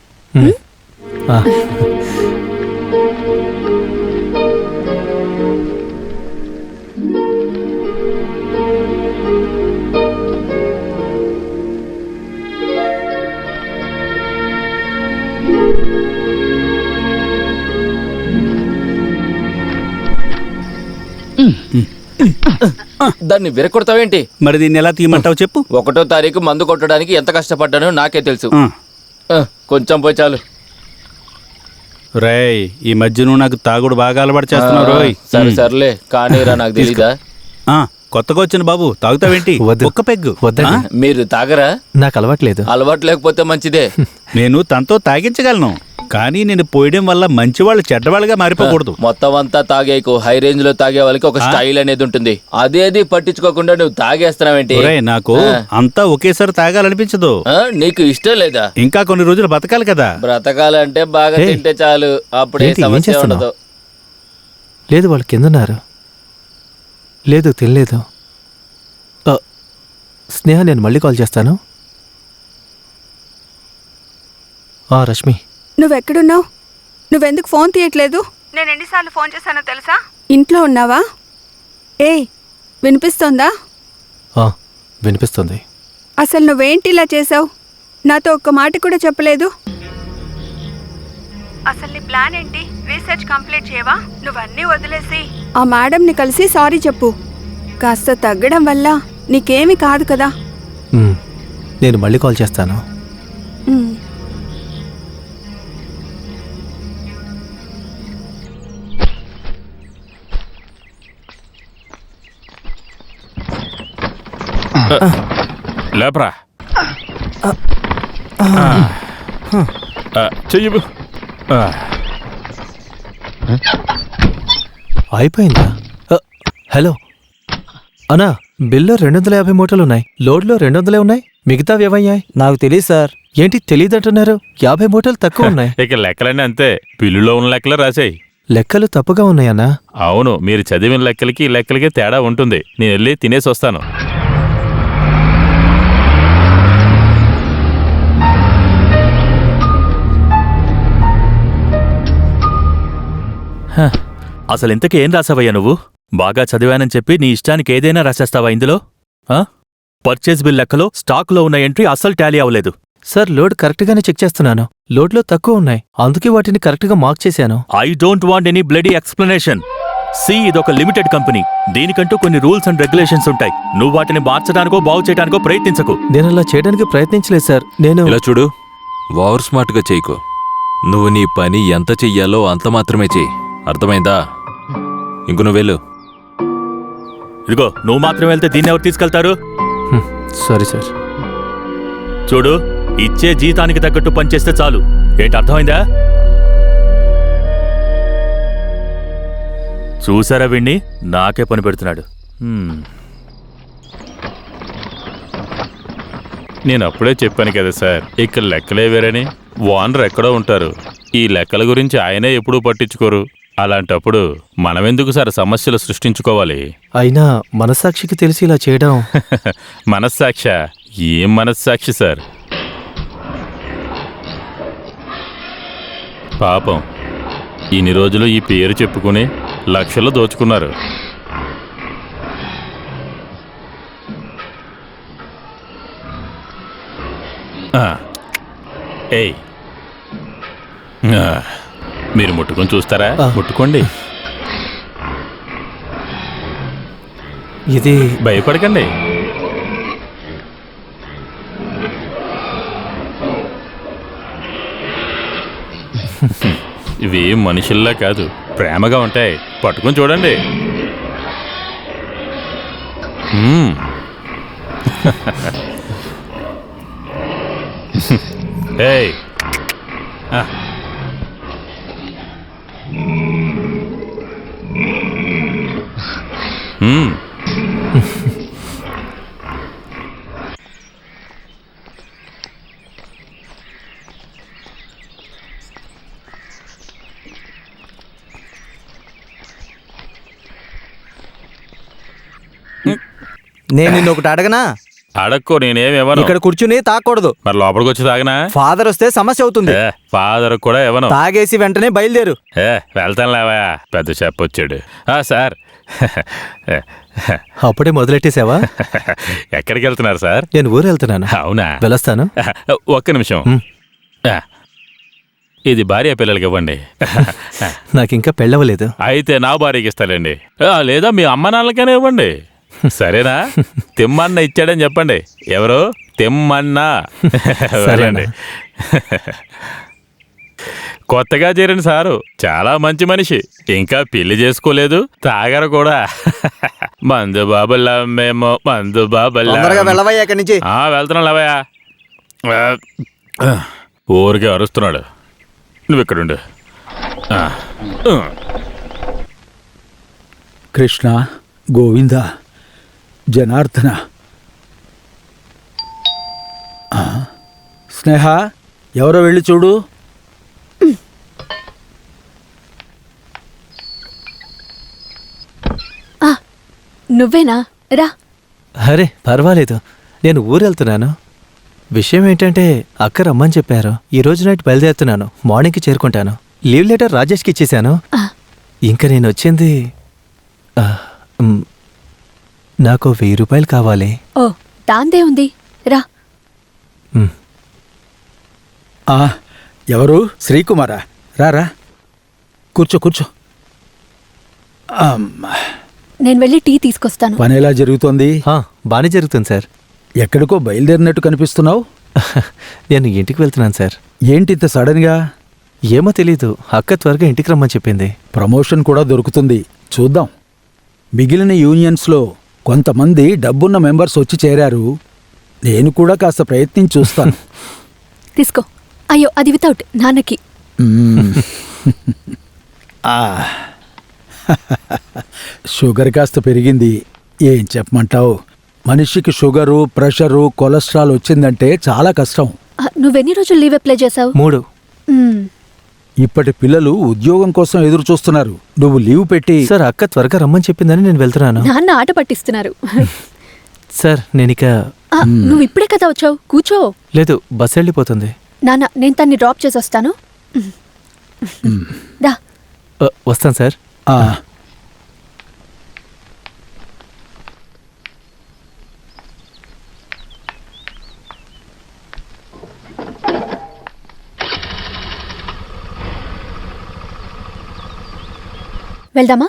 ఆ, దాన్ని విరగొడతావేంటి? మరి దీన్ని ఎలా తీయమంటావు చెప్పు. 1వ తారీఖు మందు కొట్టడానికి ఎంత కష్టపడ్డానో నాకే తెలుసు. ఆ. కొంచెం పోయి చాలు. రేయ్, ఈ మధ్య నువ్వు నాకు తాగుడు బాగా అలవాటు చేస్తున్నావు రోయ్. సరే సర్లే కానీరా, నాకు తెలీదా? ఆ, కొత్తగా వచ్చిన బాబు తాగుతావేంటి? వద్దు. ఒక్క పెగ్గు. వద్దండి. మీరు తాగరా? నాకు అలవాట్లేదు. అలవాటు లేకపోతే మంచిదే. నేను తనతో తాగించగలను, కానీ నేను పోయడం వల్ల మంచివాళ్ళు చెడ్డవాళ్ళుగా మారిపోకూడదు. మొత్తం అంతా తాగేకు. హై రేంజ్ లో తాగే వాళ్ళకి ఒక స్టైల్ అనేది ఉంటుంది. అదేది పట్టించుకోకుండా నువ్వు తాగేస్తున్నావేంటి? ఒరేయ్, నాకు అంతా ఒకేసారి తాగాలనిపించదు. నీకు ఇష్టం లేదా? ఇంకా కొన్ని రోజులు బతకాలి కదా. బ్రతకాలంటే బాగా ఏయ్, తింటే చాలు, అప్పుడే ఏంటి, ఏం సమస్య చేస్తున్నావ్? ఉండదు. లేదు, వాళ్ళు కిందన్నారు. లేదు, తినలేదు. స్నేహ, నేను మళ్ళీ కాల్ చేస్తాను. రష్మి, నువ్వెక్కడున్నావు? నువ్వెందుకు ఫోన్ తీయట్లేదు? నేను ఎన్నిసార్లు ఫోన్ చేశానో తెలుసా? ఇంట్లో ఉన్నావా? వినిపిస్తోందా? వినిపిస్తుంది. అసలు నువ్వేంటి ఇలా చేసావు? నాతో ఒక్క మాట కూడా చెప్పలేదు. అసలు నీ ప్లాన్ ఏంటి? రీసెర్చ్ కంప్లీట్ చేయవా? నువ్వన్నీ వదిలేసి ఆ మేడంని కలిసి సారీ చెప్పు. కాస్త తగ్గడం వల్ల నీకేమీ కాదు కదా. నేను మళ్ళీ కాల్ చేస్తాను. ఉమ్. లేపరా. చెయ్యి. అయిపోయిందా? హలో అన్నా, బిల్లో 250 మూటలు ఉన్నాయి. లోడ్లో 200 ఉన్నాయి. మిగతావి ఏమయ్యాయి? నాకు తెలియదు సార్. ఏంటి తెలియదంటున్నారు? 50 మూటలు తక్కువ ఉన్నాయి. ఇక లెక్కలన్నీ అంతే, బిల్లులో ఉన్న లెక్కలు రాసేయి. లెక్కలు తప్పుగా ఉన్నాయన్నా. అవును, మీరు చదివిన లెక్కలకి ఈ లెక్కలకి తేడా ఉంటుంది. నేను వెళ్ళి తినేసి వస్తాను. అసలు ఇంతకీ ఏం రాసావయ్యా నువ్వు? బాగా చదివానని చెప్పి నీ ఇష్టానికి ఏదైనా రాసేస్తావా ఇందులో? పర్చేజ్ బిల్ లెక్కలో స్టాక్లో ఉన్న ఎంట్రీ అస్సలు టాలీ అవ్వలేదు. సార్, లోడ్ కరెక్ట్గానే చెక్ చేస్తున్నాను. లోడ్లో తక్కువ ఉన్నాయి, అందుకే వాటిని కరెక్ట్గా మార్క్ చేశాను. I don't want any bloody explanation. ఇదొక లిమిటెడ్ కంపెనీ. దీనికంటూ కొన్ని రూల్స్ అండ్ రెగ్యులేషన్స్ ఉంటాయి. నువ్వు వాటిని మార్చడానికో బాగు చేయడానికో ప్రయత్నించకు. నేను అలా చేయడానికి ప్రయత్నించలేదు సార్. నేను ఇలా చూడు, ఓవర్ స్మార్ట్గా చేయకు. నువ్వు నీ పని ఎంత చెయ్యాలో అంత మాత్రమే చెయ్యి, అర్థమైందా? ఇంక నువ్వు వెళ్ళు. ఇదిగో, నువ్వు మాత్రం వెళ్తే దీన్ని ఎవరు తీసుకెళ్తారు? Sorry sir. చూడు, ఇచ్చే జీతానికి తగ్గట్టు పనిచేస్తే చాలు. ఏంటి, అర్థమైందా? చూసారా వీణ్ణి? నాకే పని పెడుతున్నాడు. నేను అప్పుడే చెప్పాను కదా సార్, ఇక్కడ లెక్కలే వేరని. ఓనర్ ఎక్కడో ఉంటారు. ఈ లెక్కల గురించి ఆయనే ఎప్పుడూ పట్టించుకోరు. అలాంటప్పుడు మనమెందుకు సార్ సమస్యలు సృష్టించుకోవాలి? అయినా మనస్సాక్షికి తెలిసి ఇలా చేయడం. మనస్సాక్ష? ఏం మనస్సాక్షి సార్? పాపం, ఇన్ని రోజులు ఈ పేరు చెప్పుకుని లక్షలు దోచుకున్నారు. ఏయ్, మీరు ముట్టుకొని చూస్తారా? ముట్టుకోండి. ఇది భయపడకండి. ఇవి మనుషుల్లా కాదు, ప్రేమగా ఉంటాయి. పట్టుకొని చూడండి. ఏయ్, నేను నిన్ను ఒకటి అడగనా? అడక్కో నేనేమివ్వను. ఇక్కడ కూర్చుని తాగకూడదు. మరి లోపలికి వచ్చి తాగనా? ఫాదర్ వస్తే సమస్య అవుతుంది. ఫాదర్ కూడా ఇవ్వను. తాగేసి వెంటనే బయలుదేరు. వెళ్తాను లేవా, పెద్ద చెప్పొచ్చాడు. సార్ అప్పుడే మొదలెట్టేసావా? ఎక్కడికి వెళ్తున్నారు సార్? నేను ఊరు వెళ్తున్నాను. అవునా, వెళ్ళొస్తాను. ఒక్క నిమిషం. ఇది భార్య పిల్లలకి ఇవ్వండి. నాకు ఇంకా పెళ్ళవలేదు. అయితే నా భార్యకి ఇస్తానండి. లేదా మీ అమ్మ నాన్నలకైనా ఇవ్వండి. సరేనా? తిమ్మన్న ఇచ్చాడని చెప్పండి. ఎవరు? తిమ్మన్న. వెళ్ళండి. కొత్తగా చేరిన సారు చాలా మంచి మనిషి, ఇంకా పెళ్లి చేసుకోలేదు, తాగరు కూడా. మందు బాబుల్లా మేము, మందు బాబుల్లా. వెళ్తున్నాం లేవయ్యా. ఊరికే అరుస్తున్నాడు. నువ్వు ఇక్కడుండు. కృష్ణ, గోవింద, జనార్దన. స్నేహ, ఎవరో వెళ్ళి చూడు. నువ్వేనా? రా. అరే పర్వాలేదు, నేను ఊరు వెళ్తున్నాను. విషయం ఏంటంటే అక్క రమ్మని చెప్పారు. ఈ రోజు నైట్ బయలుదేరుతున్నాను. మార్నింగ్కి చేరుకుంటాను. లీవ్ లెటర్ రాజేష్కి ఇచ్చేశాను. ఇంకా నేను వచ్చింది నాకు 1000 రూపాయలు కావాలి. ఓ, దాందే ఉంది. రా. ఎవరు? శ్రీకుమారా? రారా, కూర్చో కూర్చో. నేను వెళ్ళి టీ తీసుకొస్తాను. పని ఎలా జరుగుతోంది? బానే జరుగుతుంది సార్. ఎక్కడికో బయలుదేరినట్టు కనిపిస్తున్నావు. నేను ఇంటికి వెళ్తున్నాను సార్. ఏంటి ఇంత సడన్గా? ఏమో తెలీదు, అక్క త్వరగా ఇంటికి రమ్మని చెప్పింది. ప్రమోషన్ కూడా దొరుకుతుంది, చూద్దాం. మిగిలిన యూనియన్స్లో కొంతమంది డబ్బున్న మెంబర్స్ వచ్చి చేరారు. నేను కూడా కాస్త ప్రయత్నించి చూస్తాను. తీసుకో. అయ్యో, అది వితౌట్ నాన్నకి. షుగర్ కాస్త పెరిగింది. ఏం చెప్పమంటావు? మనిషికి షుగరు, ప్రెషరు, కొలెస్ట్రాల్ వచ్చిందంటే చాలా కష్టం. నువ్వెన్ని రోజులు లీవ్ అప్లై చేసావు? 3. ఇప్పటి పిల్లలు ఉద్యోగం కోసం ఎదురు చూస్తున్నారు. నువ్వు లీవ్ పెట్టి. సార్, అక్క త్వరగా రమ్మని చెప్పిందని నేను వెళ్తున్నాను. నాన్న ఆట పట్టిస్తున్నారు. సార్, నేనిక. నువ్వు ఇప్పుడే కదా వచ్చావు, కూర్చో. లేదు, బస్ వెళ్ళిపోతుంది. నాన్న, నేను తన్ని డ్రాప్ చేసి వస్తాను. దా. వస్తాను సార్. వెళ్దామా?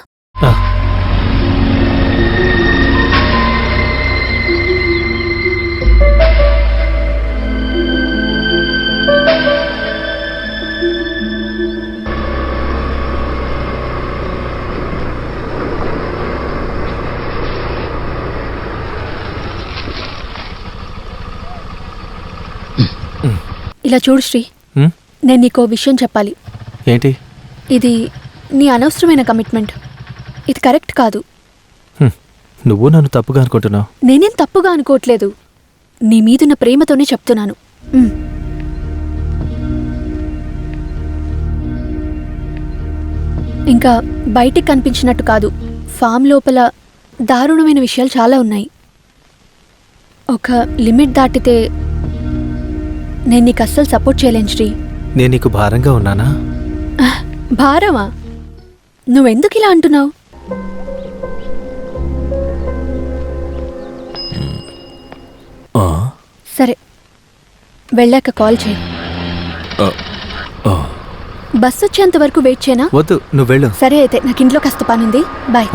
ఇలా చూడు శ్రీ, నేను నీకో విషయం చెప్పాలి. ఏంటి? ఇది నీ అనవసరమైన కమిట్మెంట్. ఇది కరెక్ట్ కాదు. నువ్వు నన్ను తప్పుగా అనుకుంటున్నావు. నేనేం తప్పుగా అనుకోవట్లేదు. నీ మీదున్న ప్రేమతోనే చెప్తున్నాను. ఇంకా బయటికి కనిపించినట్టు కాదు, ఫామ్ లోపల దారుణమైన విషయాలు చాలా ఉన్నాయి. ఒక లిమిట్ దాటితే నేను నీకు అస్సలు సపోర్ట్ చేయలేను శ్రీ. నేను నీకు భారంగా ఉన్నానా? భారమా? నువ్వెందుకు ఇలా అంటున్నావు? సరే, వెళ్ళాక కాల్ చేయి. బస్ వచ్చేంత వరకు వెయిట్ చేయనా? వద్దు, నువ్వు వెళ్ళు. సరే అయితే, నాకు ఇంట్లో కాస్త పనుంది. బాయ్.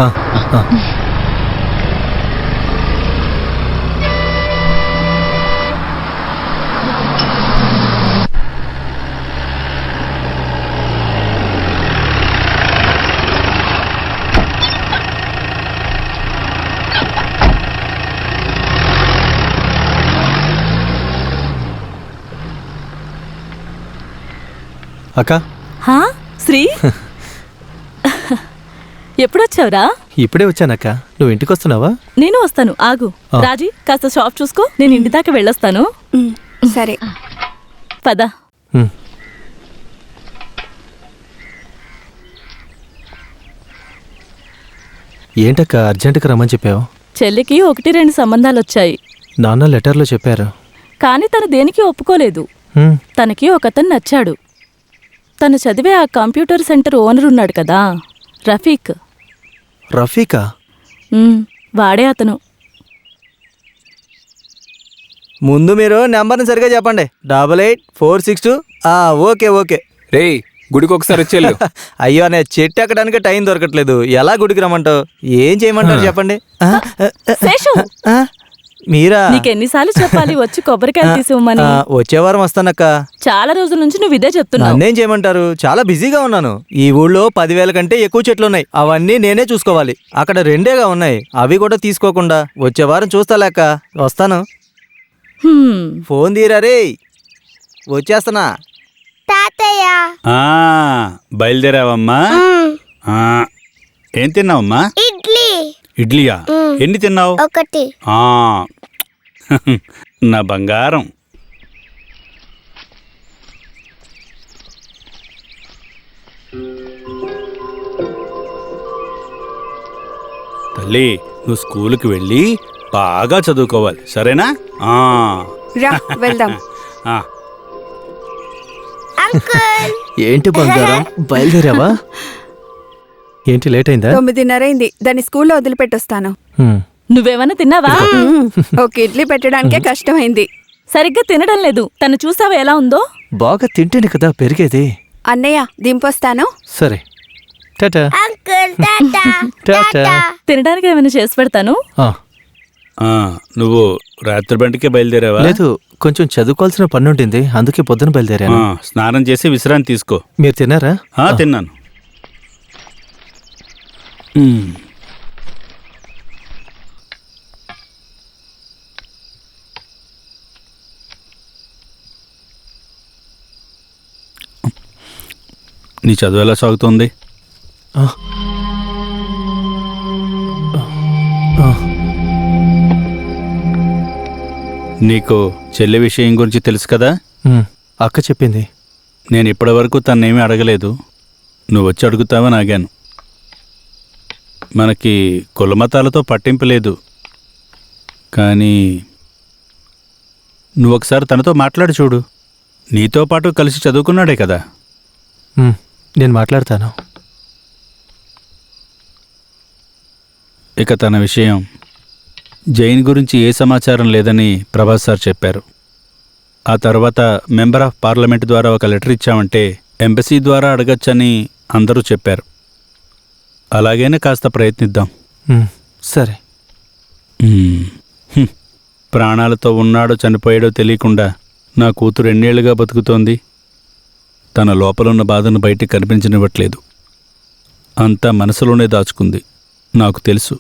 అక్క. శ్రీ, ఎప్పుడొచ్చావురా? ఇప్పుడే వచ్చానక్క. నువ్వు ఇంటికి వస్తున్నావా? నేను వస్తాను, ఆగు. రాజీ, కాస్త షాప్ చూసుకో, నేను ఇంటి దాకా వెళ్ళొస్తాను. సరే, పద. ఏంటక్క అర్జెంటుగా రమ్మని చెప్పావు? చెల్లికి 1-2 సంబంధాలు వచ్చాయి. నాన్న లెటర్లో చెప్పారు. కానీ తను దేనికి ఒప్పుకోలేదు. హ్మ్. తనకి ఒకతను నచ్చాడు. తను చదివే ఆ కంప్యూటర్ సెంటర్ ఓనర్ ఉన్నాడు కదా, రఫీక్. రఫీకా? వాడే అతను. ముందు మీరు నెంబర్ని సరిగా చెప్పండి. 8846. Okay okay. రే గుడికి ఒకసారి వచ్చేళ్ళు. అయ్యో అనే చెట్టు ఎక్కడానికి టైం దొరకట్లేదు. ఎలా గుడికి రమ్మంటావు? ఏం చేయమంటారు చెప్పండి. శేషు, మీరా? నీకెన్నిసార్లు చెప్పాలి వచ్చి కొబ్బరికాయలు తీసివ్వమని? వచ్చే వారం వస్తానక్క. చాలా రోజుల నుంచి నువ్వు ఇదే చెప్తున్నావు. నన్నేం చేయమంటారు? చాలా బిజీగా ఉన్నాను. ఈ ఊళ్ళో 10,000 కంటే ఎక్కువ చెట్లు ఉన్నాయి. అవన్నీ నేనే చూసుకోవాలి. అక్కడ 2గా ఉన్నాయి. అవి కూడా తీసుకోకుండా వచ్చే వారం చూస్తా లేక వస్తాను. ఫోన్ తీరా రే, వచ్చేస్తానా. తాతయ్య బయలుదేరావమ్మా? ఏం తిన్నావమ్మా? ఇడ్లీ. ఇడ్లీయా? ఎన్ని తిన్నావు? 1. నా బంగారం. తల్లి, నువ్వు స్కూల్కి వెళ్ళి బాగా చదువుకోవాలి, సరేనా? రా వెళ్దాం. ఏంటి బంగారం, బయలుదేరావా? ఏంటి లేట్ అయిందా? 9:30 అయింది. దాన్ని స్కూల్లో వదిలిపెట్టొస్తాను. నువ్వేమన్నా తిన్నావా? ఒక ఇడ్లీ పెట్టడానికే కష్టమైంది. సరిగ్గా తినడం లేదు. తను చూసావా ఎలా ఉందో? బాగా తింటేనే కదా పెరిగేది. అన్నయ్య దింపొస్తాను. సరే, టాటా. టాటా. తినడానికి ఏమైనా చేసి పెడతాను. నువ్వు రాత్రి బండికే బయలుదేరావా? లేదు, కొంచెం చదువుకోవాల్సిన పని ఉంటుంది, అందుకే పొద్దున బయలుదేరాను. స్నానం చేసి విశ్రాంతి తీసుకో. మీరు తిన్నారా? తిన్నాను. నీ చదువు ఎలా సాగుతోంది? నీకు చెల్లి విషయం గురించి తెలుసు కదా? అక్క చెప్పింది. నేను ఇప్పటి వరకు తన్నేమీ అడగలేదు. నువ్వు వచ్చి అడుగుతావని ఆగాను. మనకి కులమతాలతో పట్టింపు లేదు, కానీ నువ్వు ఒకసారి తనతో మాట్లాడి చూడు. నీతో పాటు కలిసి చదువుకున్నాడే కదా. నేను మాట్లాడతాను. ఇక తన విషయం, జైన్ గురించి ఏ సమాచారం లేదని ప్రభాస్ సార్ చెప్పారు. ఆ తర్వాత మెంబర్ ఆఫ్ పార్లమెంట్ ద్వారా ఒక లెటర్ ఇచ్చామంటే ఎంబసీ ద్వారా అడగచ్చని అందరూ చెప్పారు. అలాగైనా కాస్త ప్రయత్నిద్దాం. సరే. ప్రాణాలతో ఉన్నాడో చనిపోయాడో తెలియకుండా నా కూతురు ఎన్నేళ్లుగా బతుకుతోంది. తన లోపలున్న బాధను బయటికి కనిపించనివ్వట్లేదు. అంతా మనసులోనే దాచుకుంది. నాకు తెలుసు.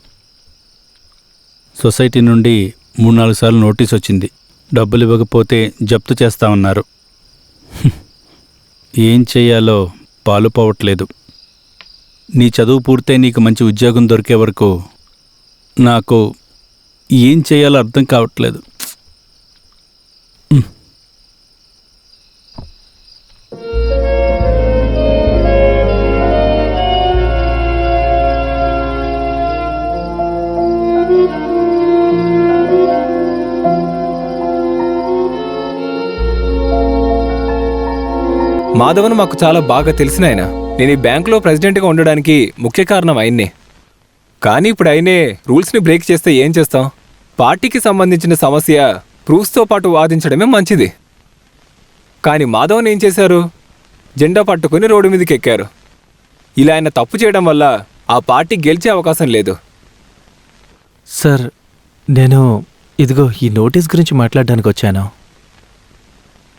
సొసైటీ నుండి 3-4 సార్లు నోటీస్ వచ్చింది. డబ్బులు ఇవ్వకపోతే జప్తు చేస్తామన్నారు. ఏం చెయ్యాలో పాలుపోవట్లేదు. నీ చదువు పూర్తయి నీకు మంచి ఉద్యోగం దొరికే వరకు నాకు ఏం చేయాలో అర్థం కావట్లేదు. మాధవన్ మాకు చాలా బాగా తెలిసిన ఆయన. నేను ఈ బ్యాంకులో ప్రెసిడెంట్గా ఉండడానికి ముఖ్య కారణం ఆయన్నే. కానీ ఇప్పుడు ఆయనే రూల్స్ని బ్రేక్ చేస్తే ఏం చేస్తాం? పార్టీకి సంబంధించిన సమస్య ప్రూఫ్స్తో పాటు వాదించడమే మంచిది. కానీ మాధవన్ ఏం చేశారు? జెండా పట్టుకుని రోడ్డు మీదకి ఎక్కారు. ఇలా ఆయన తప్పు చేయడం వల్ల ఆ పార్టీ గెలిచే అవకాశం లేదు. సార్, నేను ఇదిగో ఈ నోటీస్ గురించి మాట్లాడడానికి వచ్చాను.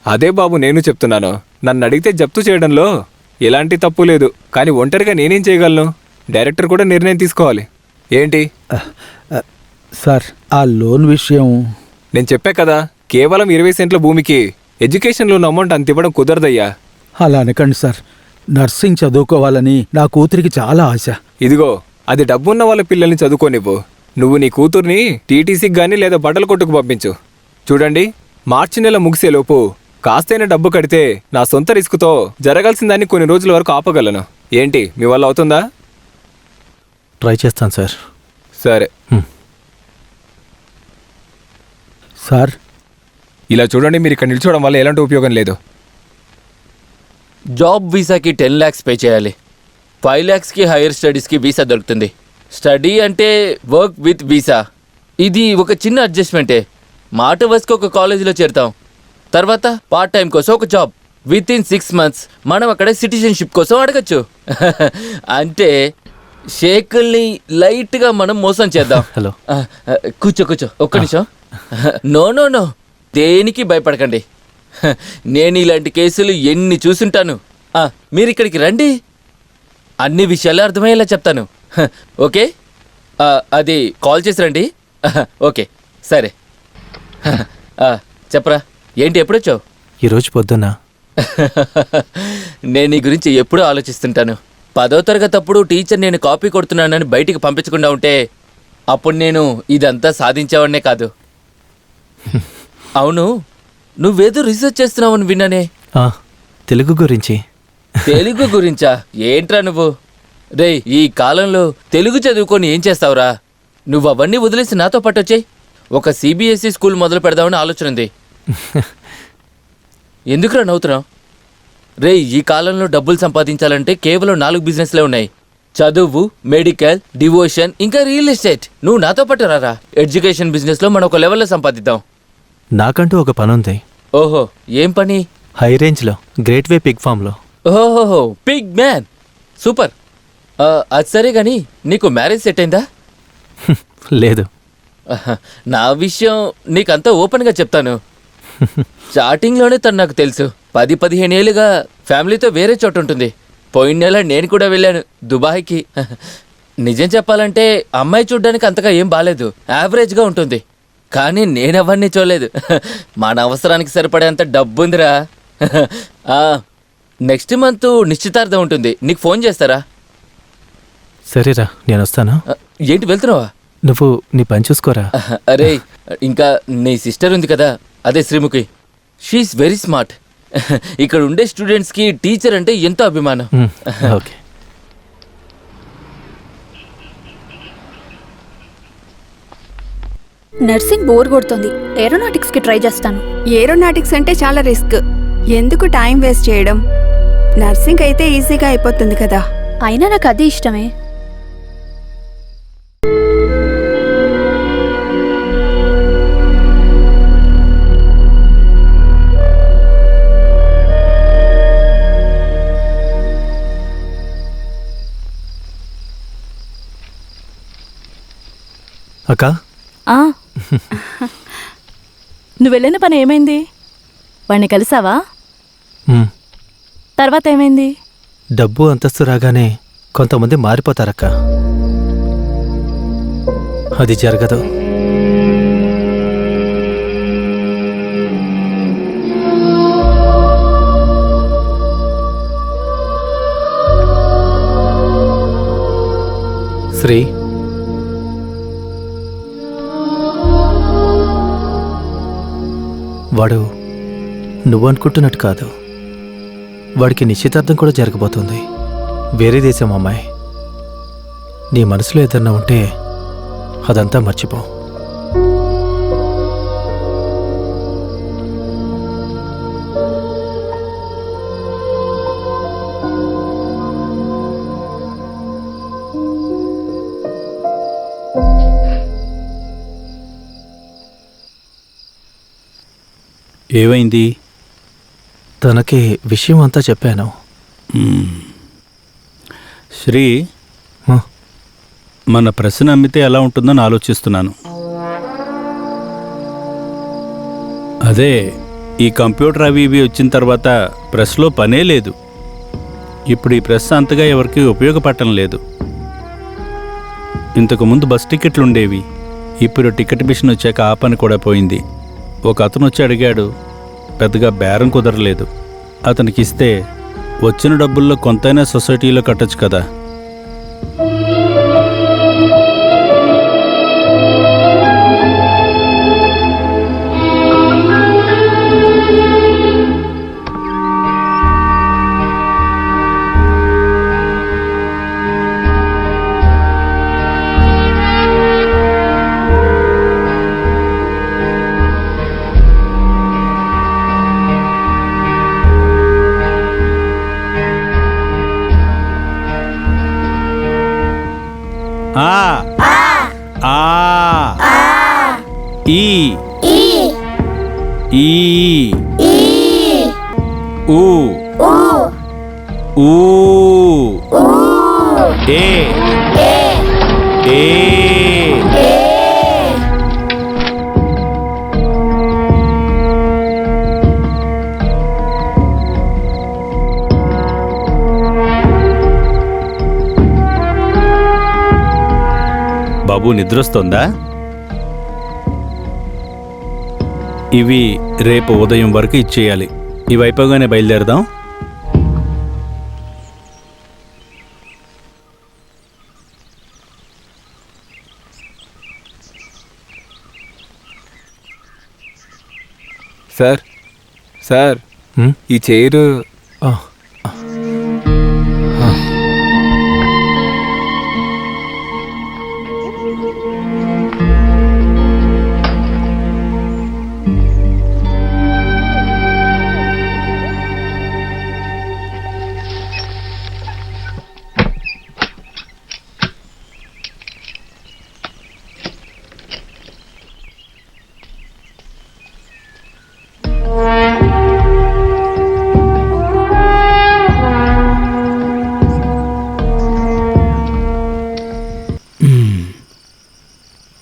అదే బాబు నేను చెప్తున్నాను. నన్ను అడిగితే జప్తు చేయడంలో ఎలాంటి తప్పు లేదు. కానీ ఒంటరిగా నేనేం చేయగలను? డైరెక్టర్ కూడా నిర్ణయం తీసుకోవాలి. ఏంటి సార్, ఆ లోన్ విషయం నేను చెప్పా కదా, కేవలం 20 సెంట్ల భూమికి ఎడ్యుకేషన్ లోన్ అమౌంట్ అంత ఇవ్వడం కుదరదయ్యా. అలా అనకండి సార్. నర్సింగ్ చదువుకోవాలని నా కూతురికి చాలా ఆశ. ఇదిగో, అది డబ్బున్న వాళ్ళ పిల్లల్ని చదువుకోనివ్వు. నువ్వు నీ కూతుర్ని టీటీసీకి గానీ లేదా బట్టల కొట్టుకు పంపించు. చూడండి, మార్చి నెల ముగిసేలోపు కాస్తైనా డబ్బు కడితే నా సొంత రిస్కుతో జరగాల్సిన దాన్ని కొన్ని రోజుల వరకు ఆపగలను. ఏంటి, మీ వల్ల అవుతుందా? ట్రై చేస్తాను సార్. సరే. సార్ ఇలా చూడండి, మీరు ఇక్కడ నిల్చోవడం వల్ల ఎలాంటి ఉపయోగం లేదు. జాబ్ వీసాకి 10 lakhs పే చేయాలి. 5 lakhsకి హైయర్ స్టడీస్కి వీసా దొరుకుతుంది. స్టడీ అంటే వర్క్ విత్ వీసా. ఇది ఒక చిన్న అడ్జస్ట్మెంటే. మాట వరుసకి ఒక కాలేజీలో చేరుతాం, తర్వాత పార్ట్ టైం కోసం ఒక జాబ్. విత్ ఇన్ 6 months మనం అక్కడ సిటిజన్షిప్ కోసం అడగచ్చు. అంటే షేకుల్ని లైట్గా మనం మోసం చేద్దాం. హలో, కూర్చో ఒక్క నిమిషం. నో దేనికి భయపడకండి. నేను ఇలాంటి కేసులు ఎన్ని చూసుంటాను. మీరు ఇక్కడికి రండి, అన్ని విషయాలు అర్థమయ్యేలా చెప్తాను. ఓకే, అది కాల్ చేసి రండి. ఓకే సరే. చెప్పరా, ఏంటి ఎప్పుడొచ్చావు? ఈరోజు పొద్దున్న. నేను నీ గురించి ఎప్పుడూ ఆలోచిస్తుంటాను. 10వ తరగతి అప్పుడు టీచర్ నేను కాపీ కొడుతున్నానని బయటికి పంపించకుండా ఉంటే అప్పుడు నేను ఇదంతా సాధించేవాడినే కాదు. అవును, నువ్వేదో రీసెర్చ్ చేస్తున్నావని విన్నానే. తెలుగు గురించి. తెలుగు గురించా? ఏంట్రా నువ్వు? రేయ్, ఈ కాలంలో తెలుగు చదువుకొని ఏం చేస్తావురా? నువ్వు అవన్నీ వదిలేసి నాతో పాటు వచ్చేయ్. ఒక CBSE స్కూల్ మొదలు పెడదామని ఆలోచన ఉంది. ఎందుకురా నవ్వుతున్నావు? రేయ్, ఈ కాలంలో డబ్బులు సంపాదించాలంటే కేవలం 4 బిజినెస్లే ఉన్నాయి. చదువు, మెడికల్, డివోషన్, ఇంకా రియల్ ఎస్టేట్. నువ్వు నాతో పాటు రారా. ఎడ్యుకేషన్ బిజినెస్లో మనం ఒక లెవెల్లో సంపాదిద్దాం. నాకంటూ ఒక పని ఉంది. ఓహో, ఏం పని? హై రేంజ్లో గ్రేట్ వే పిగ్ ఫామ్లో. ఓహోహో, పిగ్ మ్యాన్, సూపర్. అది సరే కానీ నీకు మ్యారేజ్ సెట్ అయిందా? లేదు. నా విషయం నీకంతా ఓపెన్గా చెప్తాను. స్టార్టింగ్లోనే తను నాకు తెలుసు. 10-15 ఏళ్ళుగా ఫ్యామిలీతో వేరే చోట ఉంటుంది. పోయిన నెల నేను కూడా వెళ్ళాను దుబాయ్కి. నిజం చెప్పాలంటే అమ్మాయి చూడ్డానికి అంతగా ఏం బాలేదు, యావరేజ్గా ఉంటుంది. కానీ నేనెవరిని చూడలేదు. మన అవసరానికి సరిపడేంత డబ్బుందిరా. నెక్స్ట్ మంత్ నిశ్చితార్థం ఉంటుంది, నీకు ఫోన్ చేస్తారా? సరేరా, నేను వస్తాను. ఏంటి వెళ్తున్నావా? నువ్వు నీ పని చూసుకోరా. అరే, ఇంకా నీ సిస్టర్ ఉంది కదా, అదే శ్రీముఖి. She is very smart. ఇక్కడ ఉండే స్టూడెంట్స్కి టీచర్ అంటే ఎంతో అభిమానం. ఓకే. నర్సింగ్ బోర్ కొడుతుంది, ఏరోనాటిక్స్కి ట్రై చేస్తాను. ఏరోనాటిక్స్ అంటే చాలా రిస్క్. ఎందుకు టైం వేస్ట్ చేయడం? నర్సింగ్ అయితే ఈజీగా అయిపోతుంది కదా. అయినా నాకు అది ఇష్టమే. అక్క, నువ్వు వెళ్ళిన పని ఏమైంది? వాడిని కలిసావా? తర్వాత ఏమైంది? డబ్బు అంతస్తు రాగానే కొంతమంది మారిపోతారక్క. అది జరగదు. శ్రీ, వాడు నువ్వు అనుకుంటున్నట్టు కాదు. వాడికి నిశ్చితార్థం కూడా జరగబోతుంది. వేరే దేశం అమ్మాయి. నీ మనసులో ఏదన్నా ఉంటే అదంతా మర్చిపో. ఏమైంది? తనకి విషయం అంతా చెప్పాను. శ్రీ, మన ప్రశ్న అమ్మితే ఎలా ఉంటుందని ఆలోచిస్తున్నాను. అదే, ఈ కంప్యూటర్ అవి ఇవి వచ్చిన తర్వాత ప్రెస్లో పనే లేదు. ఇప్పుడు ఈ ప్రెస్ అంతగా ఎవరికి ఉపయోగపడటం లేదు. ఇంతకుముందు బస్ టికెట్లు ఉండేవి, ఇప్పుడు టికెట్ మిషన్ వచ్చాక ఆ పని కూడా పోయింది. ఒక అతను వచ్చి అడిగాడు, పెద్దగా బేరం కుదరలేదు. అతనికి ఇస్తే వచ్చిన డబ్బుల్లో కొంతైనా సొసైటీలో కట్టొచ్చు కదా. ఆ ఈ ఈ ఊ ఊ ఏ ఏ బాబు నిద్రొస్తోందా? ఇవి రేపు ఉదయం వరకు ఇచ్చేయాలి. ఇవి అయిపోగానే బయలుదేరదాం. సార్ సార్ ఈ చైరు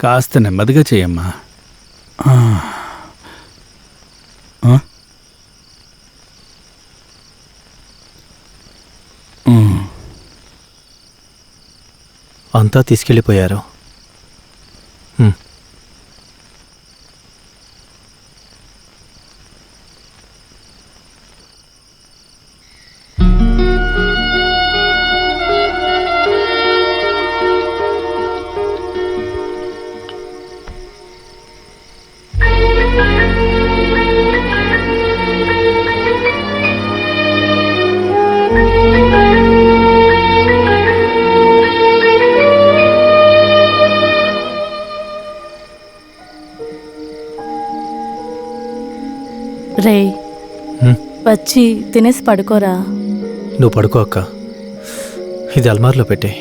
కాస్త నెమ్మదిగా చేయమ్మా. అంతా తీసుకెళ్ళిపోయారు. రే వచ్చి తినేసి పడుకోరా. నువ్వు పడుకో అక్క, ఇది అల్మార్లో పెట్టే.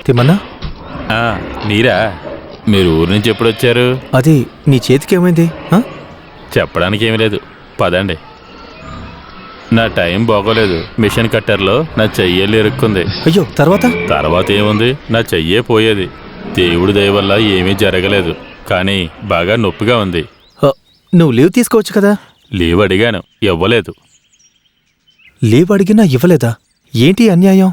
తిమ్మన్నా, మీరా? మీరు ఊరు నుంచి ఎప్పుడు వచ్చారు? అది నీ చేతికి ఏమైంది? చెప్పడానికి ఏమీ లేదు, పదండి. నా టైం బాగోలేదు. మిషన్ కట్టర్లో నా చెయ్యలు ఇరుక్కుంది. అయ్యో, తర్వాత ఏముంది, నా చెయ్యే పోయేది. దేవుడి దయ వల్ల ఏమీ జరగలేదు, కానీ బాగా నొప్పిగా ఉంది. నువ్వు లీవ్ తీసుకోవచ్చు కదా. లీవ్ అడిగాను, ఇవ్వలేదు. లీవ్ అడిగినా ఇవ్వలేదా? ఏంటి అన్యాయం?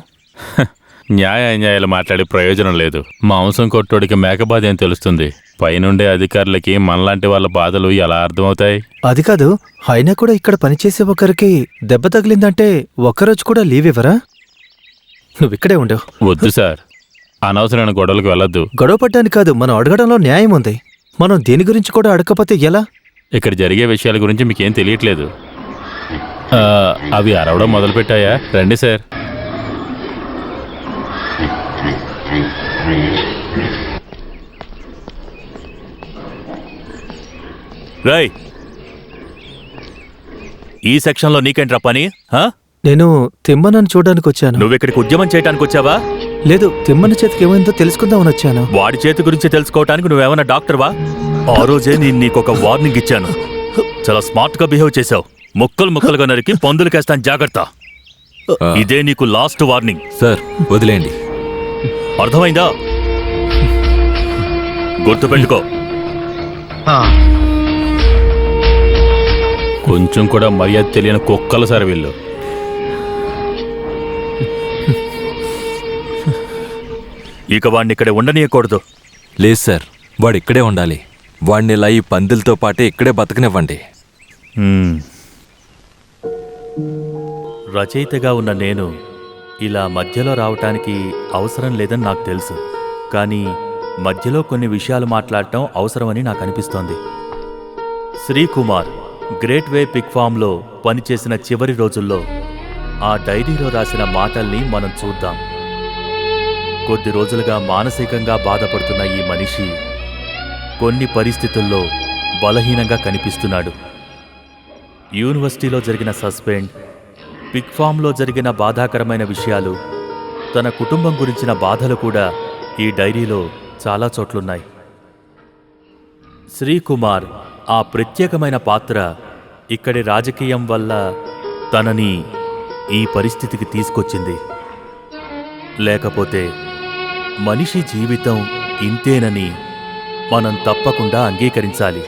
న్యాయ అన్యాయాలు మాట్లాడే ప్రయోజనం లేదు. మాంసం కొట్టోడికి మేకబాధ ఏం తెలుస్తుంది? పైనుండే అధికారులకి మనలాంటి వాళ్ళ బాధలు ఎలా అర్థమవుతాయి? అది కాదు, అయినా కూడా ఇక్కడ పనిచేసే ఒకరికి దెబ్బ తగిలిందంటే ఒక్కరోజు కూడా లీవ్ ఇవ్వరా? నువ్విక్కడే ఉండవు. వద్దు సార్, అనవసరమైన గొడవలకు వెళ్ళొద్దు. గొడవ పడ్డానికి కాదు, మనం అడగడంలో న్యాయం ఉంది. మనం దేని గురించి కూడా అడగకపోతే ఎలా? ఇక్కడ జరిగే విషయాల గురించి మీకేం తెలియట్లేదు. అవి అరవడం మొదలుపెట్టాయా? రండి సార్. రై, ఈ సెక్షన్లో నీకేంట్రా పని? నేను తిమ్మనని చూడడానికి వచ్చాను. నువ్విక్కడికి ఉద్యమం చేయడానికి వచ్చావా? లేదు, తిమ్మన చేతికి ఏమైందో తెలుసుకుందామని వచ్చాను. వాడి చేతి గురించి తెలుసుకోవటానికి నువ్వేమన్నా డాక్టర్వా? ఆ రోజే నేను నీకొక వార్నింగ్ ఇచ్చాను. చాలా స్మార్ట్ గా బిహేవ్ చేశావు. ముక్కలుగా నరికి పందులకేస్తాను, జాగ్రత్త. ఇదే నీకు లాస్ట్ వార్నింగ్. సార్ వదిలేండి. అర్థమైందా? గుర్తుపెట్టుకో. కొంచెం కూడా మర్యాద తెలియని కుక్కలు సార్ వీళ్ళు. ఇక వాడిని ఇక్కడే ఉండనీయకూడదు. లేదు సార్, వాడు ఇక్కడే ఉండాలి. వాడిని ఇలా ఈ పందులతో పాటే ఇక్కడే బతకనివ్వండి. రచయితగా ఉన్న నేను ఇలా మధ్యలో రావటానికి అవసరం లేదని నాకు తెలుసు, కానీ మధ్యలో కొన్ని విషయాలు మాట్లాడటం అవసరమని నాకు అనిపిస్తోంది. శ్రీకుమార్ గ్రేట్ వే పిగ్ ఫామ్లో పనిచేసిన చివరి రోజుల్లో ఆ డైరీలో రాసిన మాటల్ని మనం చూద్దాం. కొద్ది రోజులుగా మానసికంగా బాధపడుతున్న ఈ మనిషి కొన్ని పరిస్థితుల్లో బలహీనంగా కనిపిస్తున్నాడు. యూనివర్సిటీలో జరిగిన సస్పెండ్, పిగ్ ఫామ్లో జరిగిన బాధాకరమైన విషయాలు, తన కుటుంబం గురించిన బాధలు కూడా ఈ డైరీలో చాలా చోట్లున్నాయి. శ్రీకుమార్ ఆ ప్రత్యేకమైన పాత్ర ఇక్కడి రాజకీయం వల్ల తనని ఈ పరిస్థితికి తీసుకొచ్చింది. లేకపోతే మనిషి జీవితం ఇంతేనని మనం తప్పకుండా అంగీకరించాలి.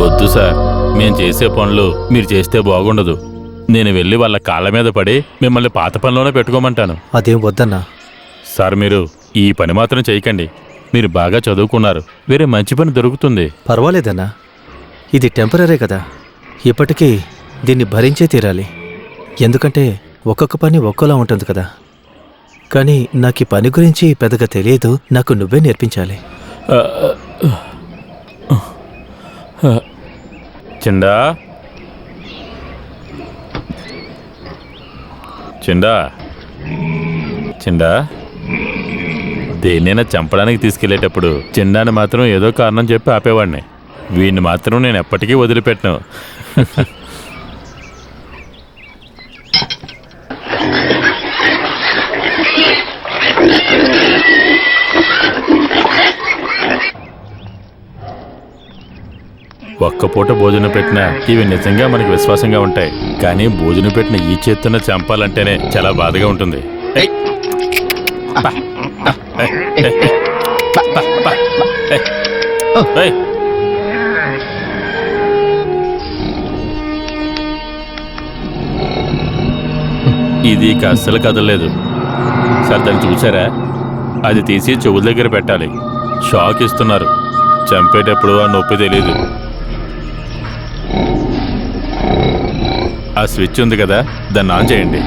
వద్దు సార్, మేం చేసే పనులు మీరు చేస్తే బాగుండదు. నేను వెళ్ళి వాళ్ళ కాళ్ళ మీద పడి మిమ్మల్ని పాత పనిలోనే పెట్టుకోమంటాను. అదేం వద్దన్నా. సార్, మీరు ఈ పని మాత్రం చేయకండి. మీరు బాగా చదువుకున్నారు, వేరే మంచి పని దొరుకుతుంది. పర్వాలేదన్నా, ఇది టెంపరీ కదా. ఇప్పటికీ దీన్ని భరించే తీరాలి. ఎందుకంటే ఒక్కొక్క పని ఒక్కోలా ఉంటుంది కదా. కానీ నాకు ఈ పని గురించి పెద్దగా తెలియదు. నాకు నువ్వే నేర్పించాలి. చిండా చిండా చిండా దేన్నైనా చంపడానికి తీసుకెళ్లేటప్పుడు చిండాని మాత్రం ఏదో కారణం చెప్పి ఆపేవాడిని. వీడిని మాత్రం నేను ఎప్పటికీ వదిలిపెట్టను. ఒక్క పూట భోజనం పెట్టినా ఇవి నిజంగా మనకి విశ్వాసంగా ఉంటాయి. కానీ భోజనం పెట్టిన ఈ చేతున్న చంపాలంటేనే చాలా బాధగా ఉంటుంది. ఇది అస్సలు కదలలేదు సార్. దాన్ని చూసారా? అది తీసి చెవుల దగ్గర పెట్టాలి. షాక్ ఇస్తున్నారు. చంపేటప్పుడు ఆ నొప్పి తెలీదు. ఆ స్విచ్ ఉంది కదా, దాన్ని ఆన్ చేయండి.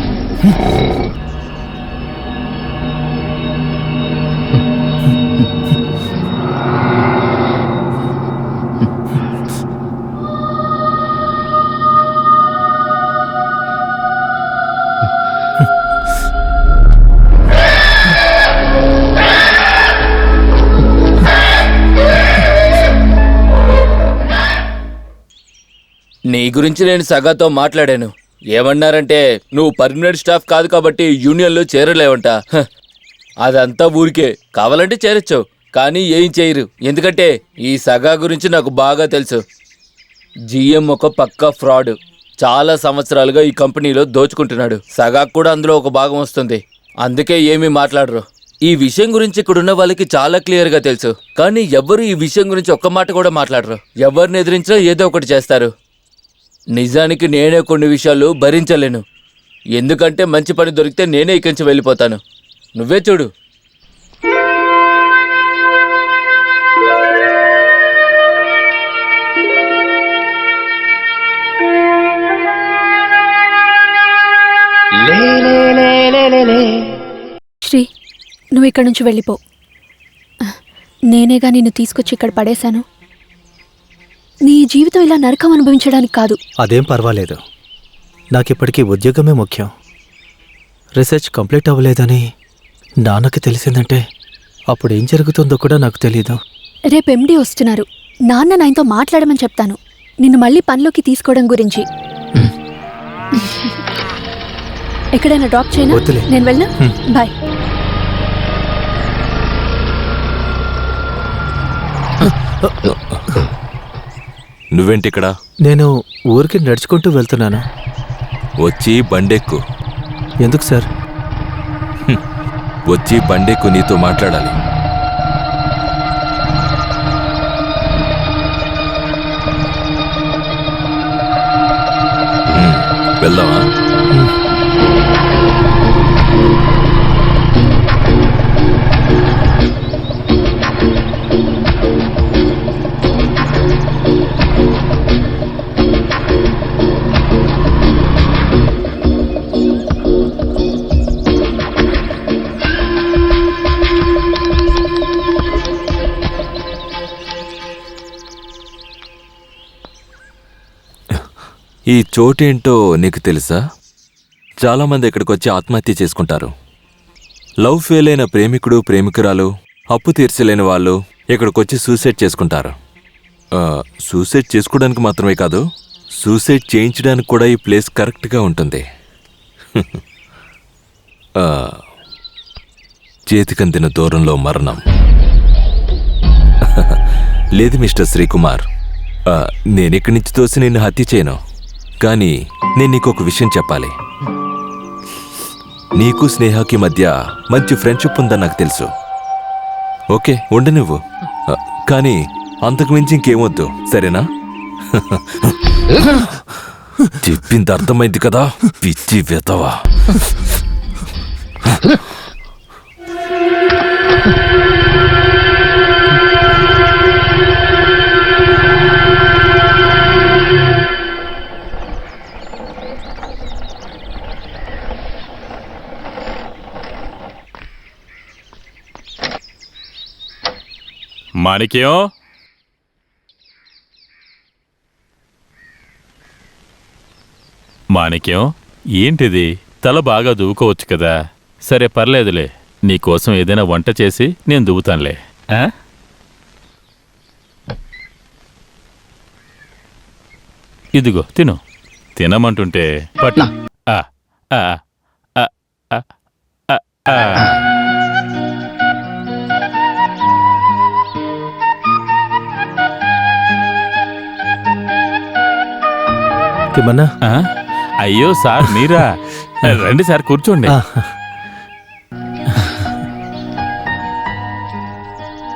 నీ గురించి నేను సగాతో మాట్లాడాను. ఏమన్నారంటే నువ్వు పర్మనెంట్ స్టాఫ్ కాదు కాబట్టి యూనియన్లో చేరలేవంట. అదంతా ఊరికే. కావాలంటే చేరొచ్చు, కానీ ఏం చేయరు. ఎందుకంటే ఈ సగా గురించి నాకు బాగా తెలుసు. జిఎం ఒక పక్కా ఫ్రాడ్. చాలా సంవత్సరాలుగా ఈ కంపెనీలో దోచుకుంటున్నాడు. సగాకు కూడా అందులో ఒక భాగం వస్తుంది. అందుకే ఏమీ మాట్లాడరు. ఈ విషయం గురించి ఇక్కడున్న వాళ్ళకి చాలా క్లియర్గా తెలుసు. కానీ ఎవ్వరు ఈ విషయం గురించి ఒక్క మాట కూడా మాట్లాడరు. ఎవరిని ఎదిరించినా ఏదో ఒకటి చేస్తారు. నిజానికి నేనే కొన్ని విషయాలు భరించలేను. ఎందుకంటే మంచి పని దొరికితే నేనే ఇక్కడి నుంచి వెళ్ళిపోతాను. నువ్వే చూడు. శ్రీ, నువ్వు ఇక్కడి నుంచి వెళ్ళిపో. నేనేగా నిన్ను తీసుకొచ్చి ఇక్కడ పడేశాను. నీ జీవితం ఇలా నరకం అనుభవించడానికి కాదు. అదేం పర్వాలేదు. నాకిప్పటికీ ఉద్యోగమే ముఖ్యం. రీసెర్చ్ కంప్లీట్ అవ్వలేదని నాన్నకి తెలిసిందంటే అప్పుడు ఏం జరుగుతుందో కూడా నాకు తెలీదు. రేపు ఎండి వస్తున్నారు. నాన్న నాయనతో మాట్లాడమని చెప్తాను, నిన్ను మళ్ళీ పనిలోకి తీసుకోవడం గురించి. ఎక్కడైనా డ్రాప్ చేయనా? వద్దులే. నేను వెళ్ళనా? బాయ్. నువ్వేంటి ఇక్కడ? నేను ఊరికి నడుచుకుంటూ వెళ్తున్నాను. వచ్చి బండెక్కు. ఎందుకు సార్? వచ్చి బండెక్కు, నీతో మాట్లాడాలి. వెళ్దామా? ఈ చోటేంటో నీకు తెలుసా? చాలామంది ఇక్కడికి వచ్చి ఆత్మహత్య చేసుకుంటారు. లవ్ ఫెయిల్ అయిన ప్రేమికుడు ప్రేమికురాలు, అప్పు తీర్చలేని వాళ్ళు ఇక్కడికొచ్చి సూసైడ్ చేసుకుంటారు. సూసైడ్ చేసుకోవడానికి మాత్రమే కాదు, సూసైడ్ చేయించడానికి కూడా ఈ ప్లేస్ కరెక్ట్గా ఉంటుంది. చేతికందిన దూరంలో మరణం. లేదు మిస్టర్ శ్రీకుమార్, నేనిక్కడి నుంచి తోసి నిన్ను హత్య చేయను. కానీ నేను నీకు ఒక విషయం చెప్పాలి. నీకు స్నేహకి మధ్య మంచి ఫ్రెండ్షిప్ ఉందని నాకు తెలుసు. ఓకే, ఉండు నువ్వు. కానీ అంతకు మించి ఇంకేమొద్దు, సరేనా? చెప్పింది అర్థమైంది కదా, పిచ్చి వెతవా. మాణిక్యం, మాణిక్యం, ఏంటిది? తల బాగా దువ్వుకోవచ్చు కదా. సరే పర్లేదులే, నీకోసం ఏదైనా వంట చేసి నేను దువ్వుతానులే. ఇదిగో తిను. తినమంటుంటే పట్టు. తిమ్మన్నా. అయ్యో సార్, మీరా? రండి సార్, కూర్చోండి.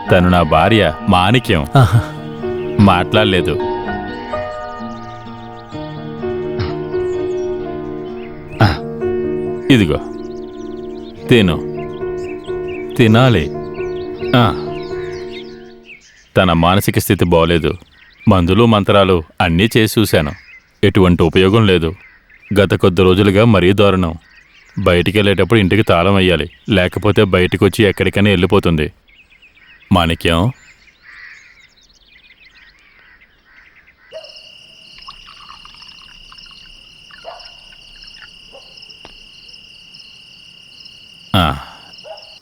తను నా భార్య మాణిక్యం. మాట్లాడలేదు. ఇదిగో తిను. తినాలి. తన మానసిక స్థితి బాగోలేదు. మందులు మంత్రాలు అన్నీ చేసి చూశాను, ఎటువంటి ఉపయోగం లేదు. గత కొద్ది రోజులుగా మరీ దారుణం. బయటికి వెళ్ళేటప్పుడు ఇంటికి తాళం వేయాలి, లేకపోతే బయటికి వచ్చి ఎక్కడికైనా వెళ్ళిపోతుంది. మాణిక్యం,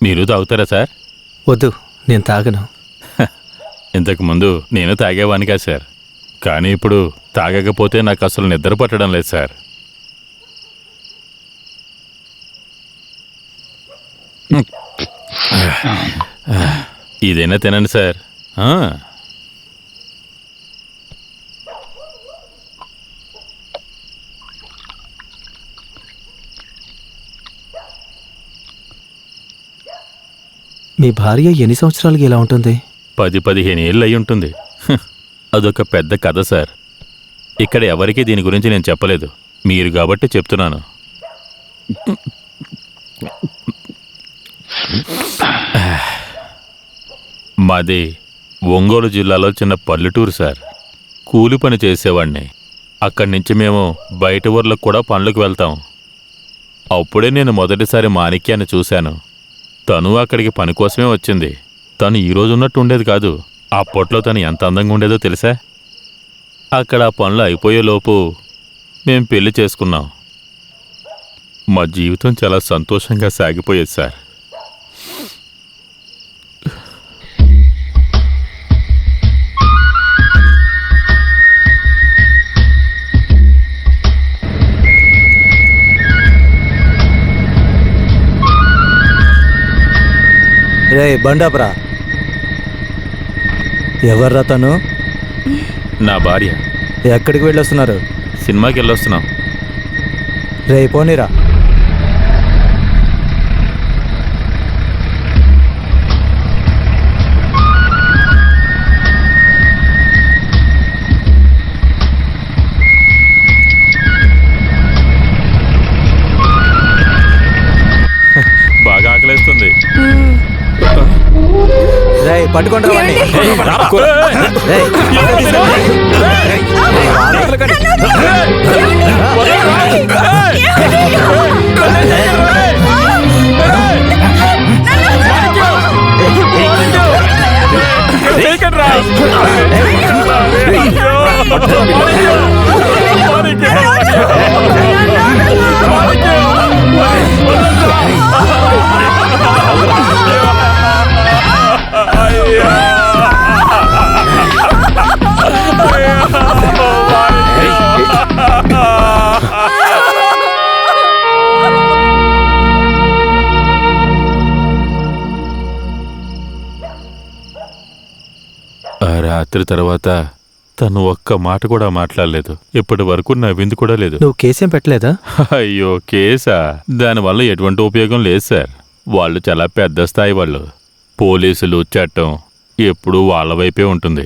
మీరు తాగుతారా సార్? వద్దు, నేను తాగను. ఇంతకుముందు నేను తాగేవాని కదా సార్, కానీ ఇప్పుడు తాగకపోతే నాకు అసలు నిద్ర పట్టడం లేదు సార్. ఇదైనా తినండి సార్. మీ భార్య ఎన్ని సంవత్సరాలకి ఇలా ఉంటుంది? 10-15 ఏళ్ళు అయి ఉంటుంది. అదొక పెద్ద కథ సార్. ఇక్కడ ఎవరికీ దీని గురించి నేను చెప్పలేదు, మీరు కాబట్టి చెప్తున్నాను. మాది ఒంగోలు జిల్లాలో చిన్న పల్లెటూరు సార్. కూలి పని చేసేవాడిని. అక్కడి నుంచి మేము బయట ఊర్లకు కూడా పనులకు వెళ్తాం. అప్పుడే నేను మొదటిసారి మాణిక్యాన్ని చూశాను. తను అక్కడికి పని కోసమే వచ్చింది. తను ఈరోజు ఉన్నట్టు ఉండేది కాదు. అప్పట్లో తను ఎంత అందంగా ఉండేదో తెలుసా? అక్కడ ఆ పనులు అయిపోయేలోపు మేం పెళ్లి చేసుకున్నాం. మా జీవితం చాలా సంతోషంగా సాగిపోయేది సార్. రే బండాపురా, ఎవర్రా తను? నా భార్య. ఎక్కడికి వెళ్ళొస్తున్నారు? సినిమాకి వెళ్ళొస్తున్నాం. రే పోనీరా. బాగా ఆకలేస్తుంది. రే పట్టుకుంటారా వాడిని? రేయ్, ఆ రాత్రి తర్వాత తను ఒక్క మాట కూడా మాట్లాడలేదు. ఇప్పటి వరకు నవ్వింది కూడా లేదు. నువ్వు కేసేం పెట్టలేదా? అయ్యో కేసా? దానివల్ల ఎటువంటి ఉపయోగం లేదు సార్. వాళ్ళు చాలా పెద్ద స్థాయి వాళ్ళు. పోలీసులు, చట్టం ఎప్పుడూ వాళ్ళ వైపే ఉంటుంది.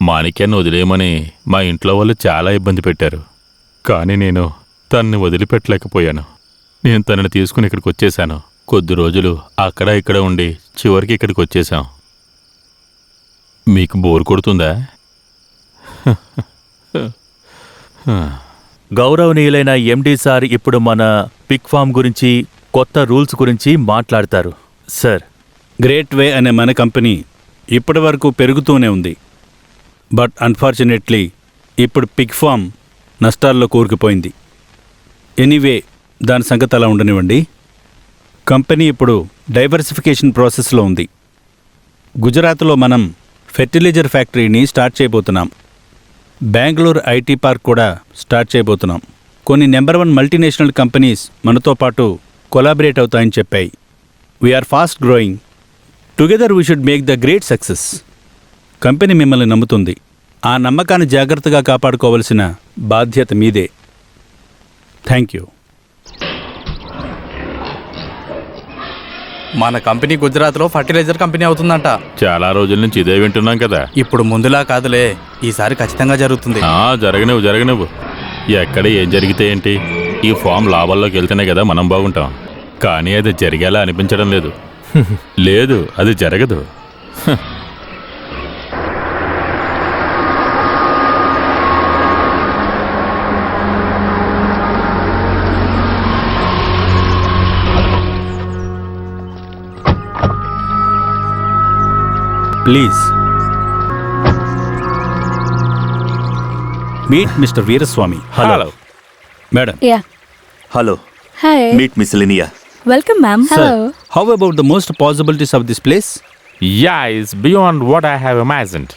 మాణిక్యాన్ని వదిలేయమని మా ఇంట్లో వాళ్ళు చాలా ఇబ్బంది పెట్టారు. కానీ నేను తనని వదిలిపెట్టలేకపోయాను. నేను తనని తీసుకుని ఇక్కడికి వచ్చేశాను. కొద్ది రోజులు అక్కడ ఇక్కడ ఉండి చివరికి ఇక్కడికి వచ్చేశాం. మీకు బోర్ కొడుతుందా? గౌరవనీయులైన ఎండి సార్ ఇప్పుడు మన పిక్ ఫామ్ గురించి, కొత్త రూల్స్ గురించి మాట్లాడతారు. సార్, గ్రేట్ వే అనే మన కంపెనీ ఇప్పటి వరకు పెరుగుతూనే ఉంది. బట్ అన్ఫార్చునేట్లీ ఇప్పుడు పిగ్ ఫామ్ నష్టాల్లో కూరుకుపోయింది. ఎనీవే, దాని సంగతి అలా ఉండనివ్వండి. కంపెనీ ఇప్పుడు డైవర్సిఫికేషన్ ప్రాసెస్లో ఉంది. గుజరాత్లో మనం ఫెర్టిలైజర్ ఫ్యాక్టరీని స్టార్ట్ చేయబోతున్నాం. బెంగళూరు ఐటీ పార్క్ కూడా స్టార్ట్ చేయబోతున్నాం. కొన్ని నెంబర్ 1 మల్టీనేషనల్ కంపెనీస్ మనతో పాటు కొలాబరేట్ అవుతాయని చెప్పాయి. We are fast growing. Together we should make the great success. Company మిమ్మల్ని నమ్ముతుంది. ఆ నమ్మకాన్ని జాగ్రత్తగా కాపాడుకోవలసిన బాధ్యత మీదే. Thank you. మన కంపెనీ గుజరాత్లో ఫర్టిలైజర్ కంపెనీ అవుతుందంట. చాలా రోజుల నుంచి ఇదే వింటున్నాం కదా. ఇప్పుడు ముందులా కాదులే, ఈసారి ఖచ్చితంగా జరుగుతుంది. జరగనివ్వు. ఎక్కడ ఏం జరిగితే ఏంటి? ఈ ఫామ్ లాభాల్లోకి వెళ్తేనే కదా మనం బాగుంటాం. కానీ అది జరిగేలా అనిపించడం లేదు. లేదు, అది జరగదు. Please meet mister Veeraswamy. Hello. Madam. Yeah. Hello. Hi. Meet miss Linea. Welcome ma'am. Sir, how about the most possibilities of this place? Yeah, it's beyond what I have imagined.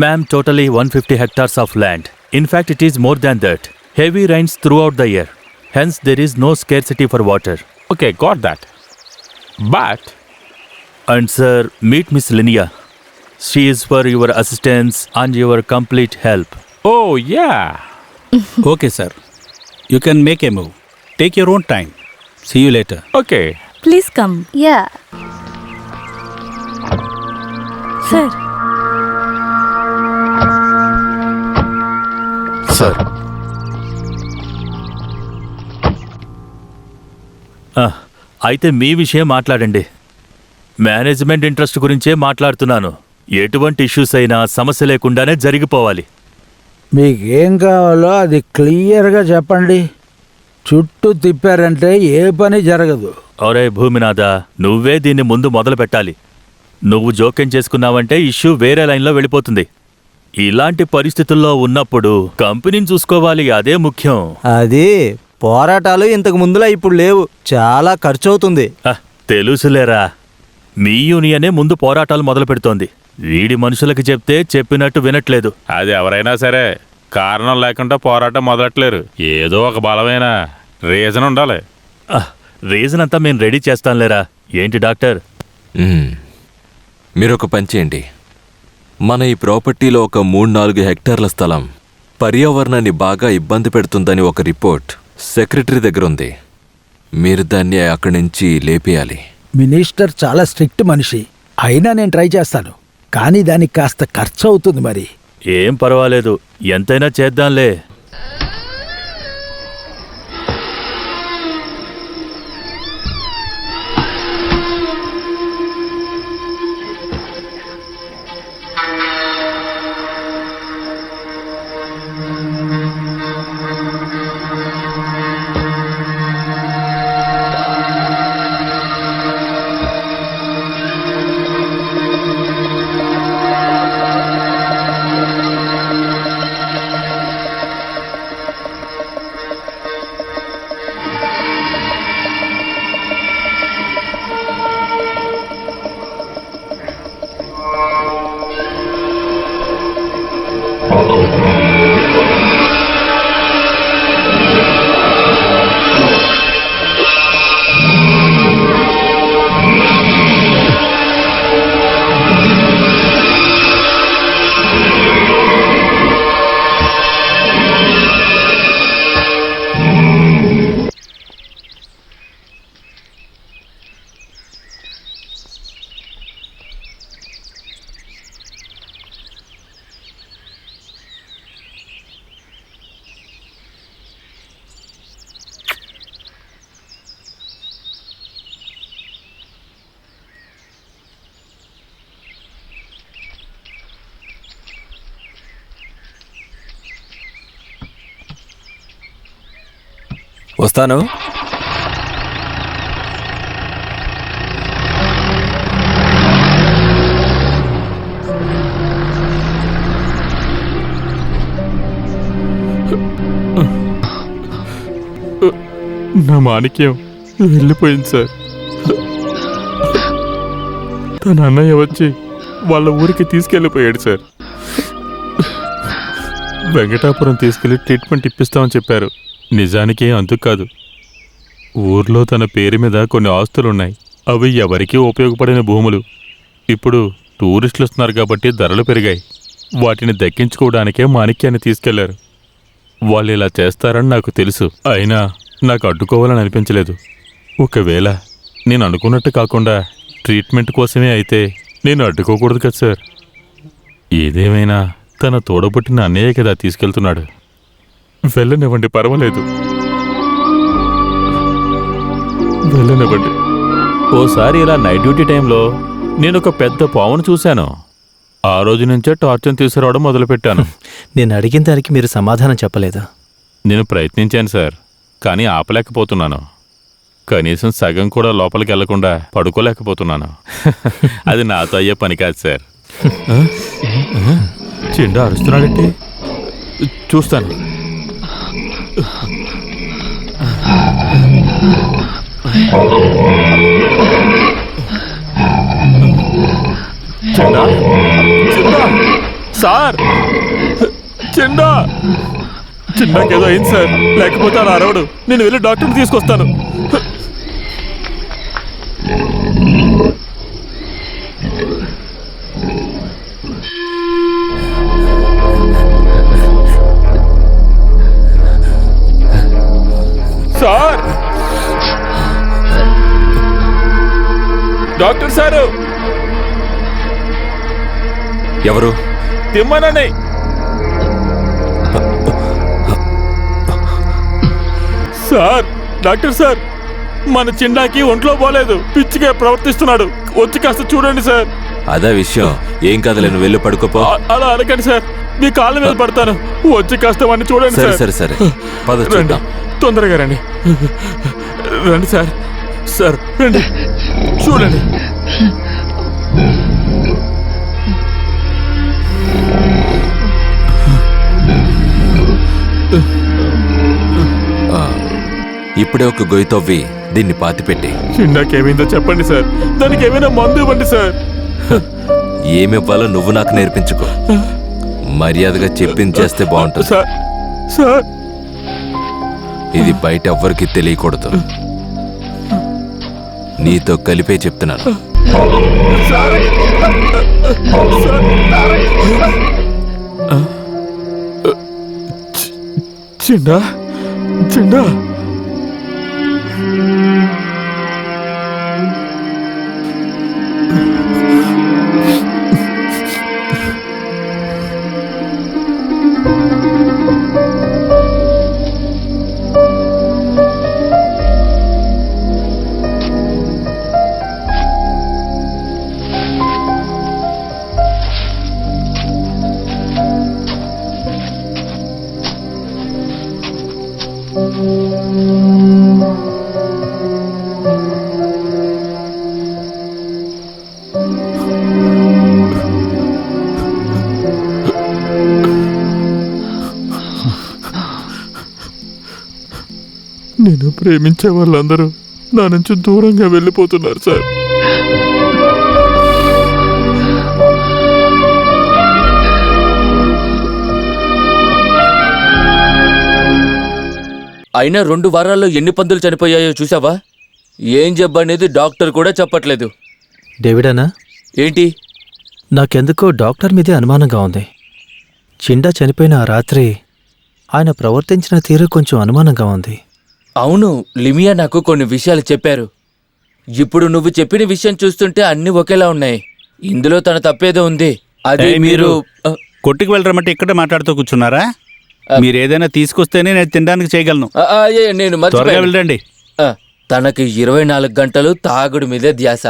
Ma'am, totally 150 hectares of land. In fact, it is more than that. Heavy rains throughout the year. Hence, there is no scarcity for water. Okay, got that. But... And sir, meet Miss Linia. She is for your assistance and your complete help. Oh, yeah. Okay, sir. You can make a move. Take your own time. See you later. Okay. Please come. Yeah. Sir, Sir. అయితే మీ విషయం మాట్లాడండి. Management interest గురించే మాట్లాడుతున్నాను. ఎటువంటి issues అయినా సమస్య లేకుండానే జరిగిపోవాలి. మీకేం కావాలో అది క్లియర్గా చెప్పండి. చుట్టూ తిప్పారంటే ఏ పని జరగదు. ఒరే భూమినాథ, నువ్వే దీన్ని ముందు మొదలు పెట్టాలి. నువ్వు జోక్యం చేసుకున్నావంటే ఇష్యూ వేరే లైన్లో వెళ్ళిపోతుంది. ఇలాంటి పరిస్థితుల్లో ఉన్నప్పుడు కంపెనీని చూసుకోవాలి, అదే ముఖ్యం. అది పోరాటాలు ఇంతకు ముందులా ఇప్పుడు లేవు. చాలా ఖర్చు అవుతుంది. తెలుసులేరా, మీ యూనియనే ముందు పోరాటాలు మొదలు పెడుతోంది. వీడి మనుషులకి చెప్తే చెప్పినట్టు వినట్లేదు. అది ఎవరైనా సరే కారణం లేకుండా పోరాటం మొదలట్లేరు. ఏదో ఒక బలమైన రీజన్ ఉండాలి. రీజన్ అంతా మేము రెడీ చేస్తాంలేరా. ఏంటి డాక్టర్? మీరొక పని చేయండి. మన ఈ ప్రాపర్టీలో ఒక 3-4 హెక్టార్ల స్థలం పర్యావరణాన్ని బాగా ఇబ్బంది పెడుతుందని ఒక రిపోర్ట్ సెక్రటరీ దగ్గర ఉంది. మీరు దాన్ని అక్కడి నుంచి లేపేయాలి. మినిస్టర్ చాలా స్ట్రిక్ట్ మనిషి, అయినా నేను ట్రై చేస్తాను. కానీ దానికి కాస్త ఖర్చు అవుతుంది మరి. ఏం పర్వాలేదు, ఎంతైనా చేద్దాంలే. వస్తాను. నా మాణిక్యం వెళ్ళిపోయింది సార్. తన అన్నయ్య వచ్చి వాళ్ళ ఊరికి తీసుకెళ్ళిపోయాడు సార్. వెంకటాపురం తీసుకెళ్లి ట్రీట్మెంట్ ఇప్పిస్తామని చెప్పారు. నిజానికి అందుకు కాదు, ఊర్లో తన పేరు మీద కొన్ని ఆస్తులున్నాయి. అవి ఎవరికీ ఉపయోగపడిన భూములు. ఇప్పుడు టూరిస్టులు వస్తున్నారు కాబట్టి ధరలు పెరిగాయి. వాటిని దక్కించుకోవడానికే మాణిక్యాన్ని తీసుకెళ్లారు. వాళ్ళు ఇలా చేస్తారని నాకు తెలుసు, అయినా నాకు అడ్డుకోవాలని అనిపించలేదు. ఒకవేళ నేను అనుకున్నట్టు కాకుండా ట్రీట్మెంట్ కోసమే అయితే నేను అడ్డుకోకూడదు కదా సార్. ఏదేమైనా తన తోడబుట్టిన అన్నయ్య కదా తీసుకెళ్తున్నాడు. వెళ్ళనివ్వండి, పర్వాలేదు, వెళ్ళనివ్వండి. ఓసారి ఇలా నైట్ డ్యూటీ టైంలో నేను ఒక పెద్ద పావును చూశాను. ఆ రోజు నుంచే టార్చర్ తీసుకురావడం మొదలుపెట్టాను. నేను అడిగిన దానికి మీరు సమాధానం చెప్పలేదు. నేను ప్రయత్నించాను సార్, కానీ ఆపలేకపోతున్నాను. కనీసం సగం కూడా లోపలికి వెళ్లకుండా పడుకోలేకపోతున్నాను. అది నాతో అయ్యే పని కాదు సార్. చెండా అరుస్తున్నాడంటే చూస్తాను. చెండా, చెండా సార్, చెండా, చిన్నాకేదో అయింది సార్, లేకపోతే అలా అరవడు. నేను వెళ్ళి డాక్టర్ని తీసుకొస్తాను. Sir, doctor sir. ఎవరు? తిమ్మనని. సార్, డాక్టర్ సార్, మన చిన్నాకి ఒంట్లో పోలేదు, పిచ్చిగా ప్రవర్తిస్తున్నాడు. వచ్చి కాస్త చూడండి సార్. అదే విషయం. ఏం కదలే, నువ్వు వెళ్ళి పడుకోపో. అలా అనకండి సార్, మీ కాళ్ళ మీద పడతాను. వచ్చి కాస్త వాడిని చూడండి సరే సార్. సరే సరే, పద రండి, చూద్దాం. తొందరగా రండి. రండి సార్. సార్ రండి, చూడండి. ఇప్పుడే ఒక గొయ్యి తవ్వి దీన్ని పాతిపెట్టి. చిన్నాకేమైందో చెప్పండి సార్, దానికి ఏమైనా మందు ఇవ్వండి సార్. ఏమివ్వాలో నువ్వు నాకు నేర్పించుకో. మర్యాదగా చెప్పింది చేస్తే బాగుంటుంది. సార్, ఇది బయట ఎవ్వరికి తెలియకూడదు. నీతో కలిపే చెప్తున్నాను. చిన్నా చిన్నా నేను ప్రేమించే వాళ్ళందరూ నా నుంచి దూరంగా వెళ్ళిపోతున్నారు సార్. అయినా 2 వారాల్లో ఎన్ని పందులు చనిపోయాయో చూసావా? ఏం జబ్బనేది డాక్టర్ కూడా చెప్పట్లేదు. డేవిడ్ అన్నా, ఏంటి? నాకెందుకో డాక్టర్ మీదే అనుమానంగా ఉంది. చిండా చనిపోయిన ఆ రాత్రి ఆయన ప్రవర్తించిన తీరు కొంచెం అనుమానంగా ఉంది. అవును, లిమియా నాకు కొన్ని విషయాలు చెప్పారు. ఇప్పుడు నువ్వు చెప్పిన విషయం చూస్తుంటే అన్ని ఒకేలా ఉన్నాయి. ఇందులో తన తప్పేదో ఉంది. అదే మీరు కొట్టుకు వెళ్ళరమంటే ఇక్కడ మాట్లాడుతూ కూర్చున్నారా? మీరు ఏదైనా తీసుకొస్తేనే నేను తినడానికి చేయగలను. నేను త్వరగా వెళ్ళండి. తనకి 24 గంటలు తాగుడు మీదే ధ్యాస.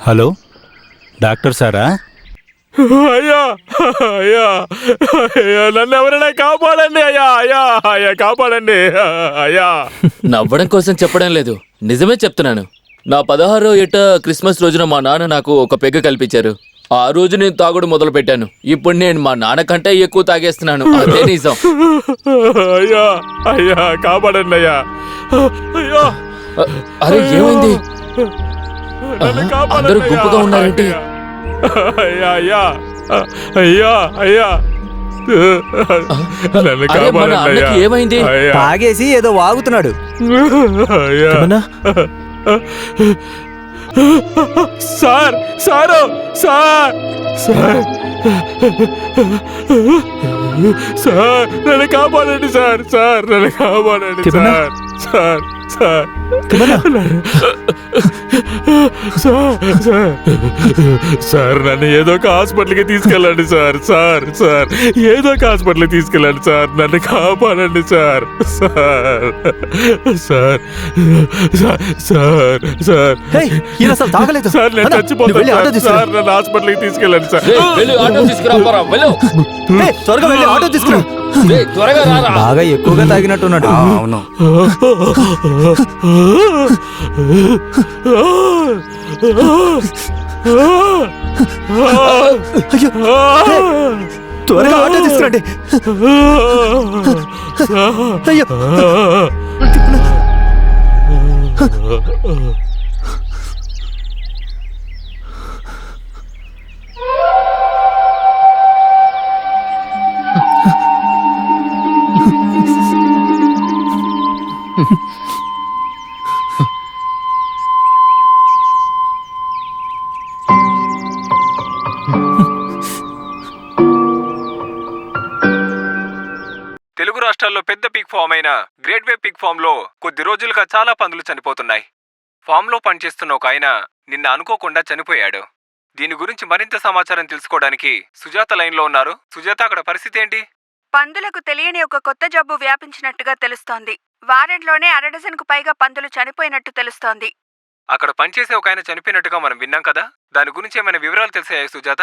హలో, డాక్టర్ సారా? అయ్యా అయ్యా అయ్యా, నన్ను ఎవరైనా కాపాడండి అయ్యా, అయ్యా అయ్యా కాపాడండి అయ్యా. నవ్వడం కోసం చెప్పడం లేదు, నిజమే చెప్తున్నాను. నా 16వ ఏట క్రిస్మస్ రోజున మా నాన్న నాకు ఒక పెగ్గ కల్పించారు. ఆ రోజు నేను తాగుడు మొదలు పెట్టాను. ఇప్పుడు నేను మా నాన్న కంటే ఎక్కువ తాగేస్తున్నాను. అదే నిజం. అయ్యా అయ్యా కాపాడండి అయ్యా. అయ్యా, అరే ఏమైంది? అందరూ గుంపుగా ఉన్నారేంటి? అయ్యా అయ్యా అయ్యా అయ్యా, నన్ను కాపాడండి. ఏమైంది? తాగేసి ఏదో వాగుతున్నాడు. Sir sir sir sir sir, నన్ను కాపాడండి సార్. సార్ నన్ను కాపాడండి సార్. సార్ సార్ సార్, నన్ను ఏదో ఒక హాస్పిటల్కి తీసుకెళ్ళండి సార్. సార్ సార్, ఏదో ఒక హాస్పిటల్కి తీసుకెళ్ళండి సార్. నన్ను కాపాడండి sir. Sir sir sir sir sir, నేను చచ్చిపోతాను సార్. నన్ను హాస్పిటల్కి తీసుకెళ్ళండి సార్. త్వరగా వెళ్ళి ఆటో తీసుకురా. బాగా ఎక్కువగా తాగినట్టున్నాడు. అవును. త్వరగా ఆటో తీసుకురండి. అయ్యో, తెలుగు రాష్ట్రాల్లో పెద్ద పిగ్ ఫామ్ అయిన గ్రేట్ వే పిగ్ ఫామ్ లో కొద్ది రోజులుగా చాలా పందులు చనిపోతున్నాయి. ఫామ్ లో పనిచేస్తున్న ఒక ఆయన నిన్న అనుకోకుండా చనిపోయాడు. దీని గురించి మరింత సమాచారం తెలుసుకోవడానికి సుజాత లైన్ లో ఉన్నారు. సుజాత, అక్కడ పరిస్థితి ఏంటి? పందులకు తెలియని ఒక కొత్త జబ్బు వ్యాపించినట్టుగా తెలుస్తోంది. వారంలోనే 1/2 డజన్కు పైగా పందులు చనిపోయినట్టు తెలుస్తోంది. అక్కడ పనిచేసే ఒక ఆయన చనిపోయినట్టుగా మనం విన్నాం కదా, దాని గురించి ఏమైనా వివరాలు తెలిసాయా సుజాత?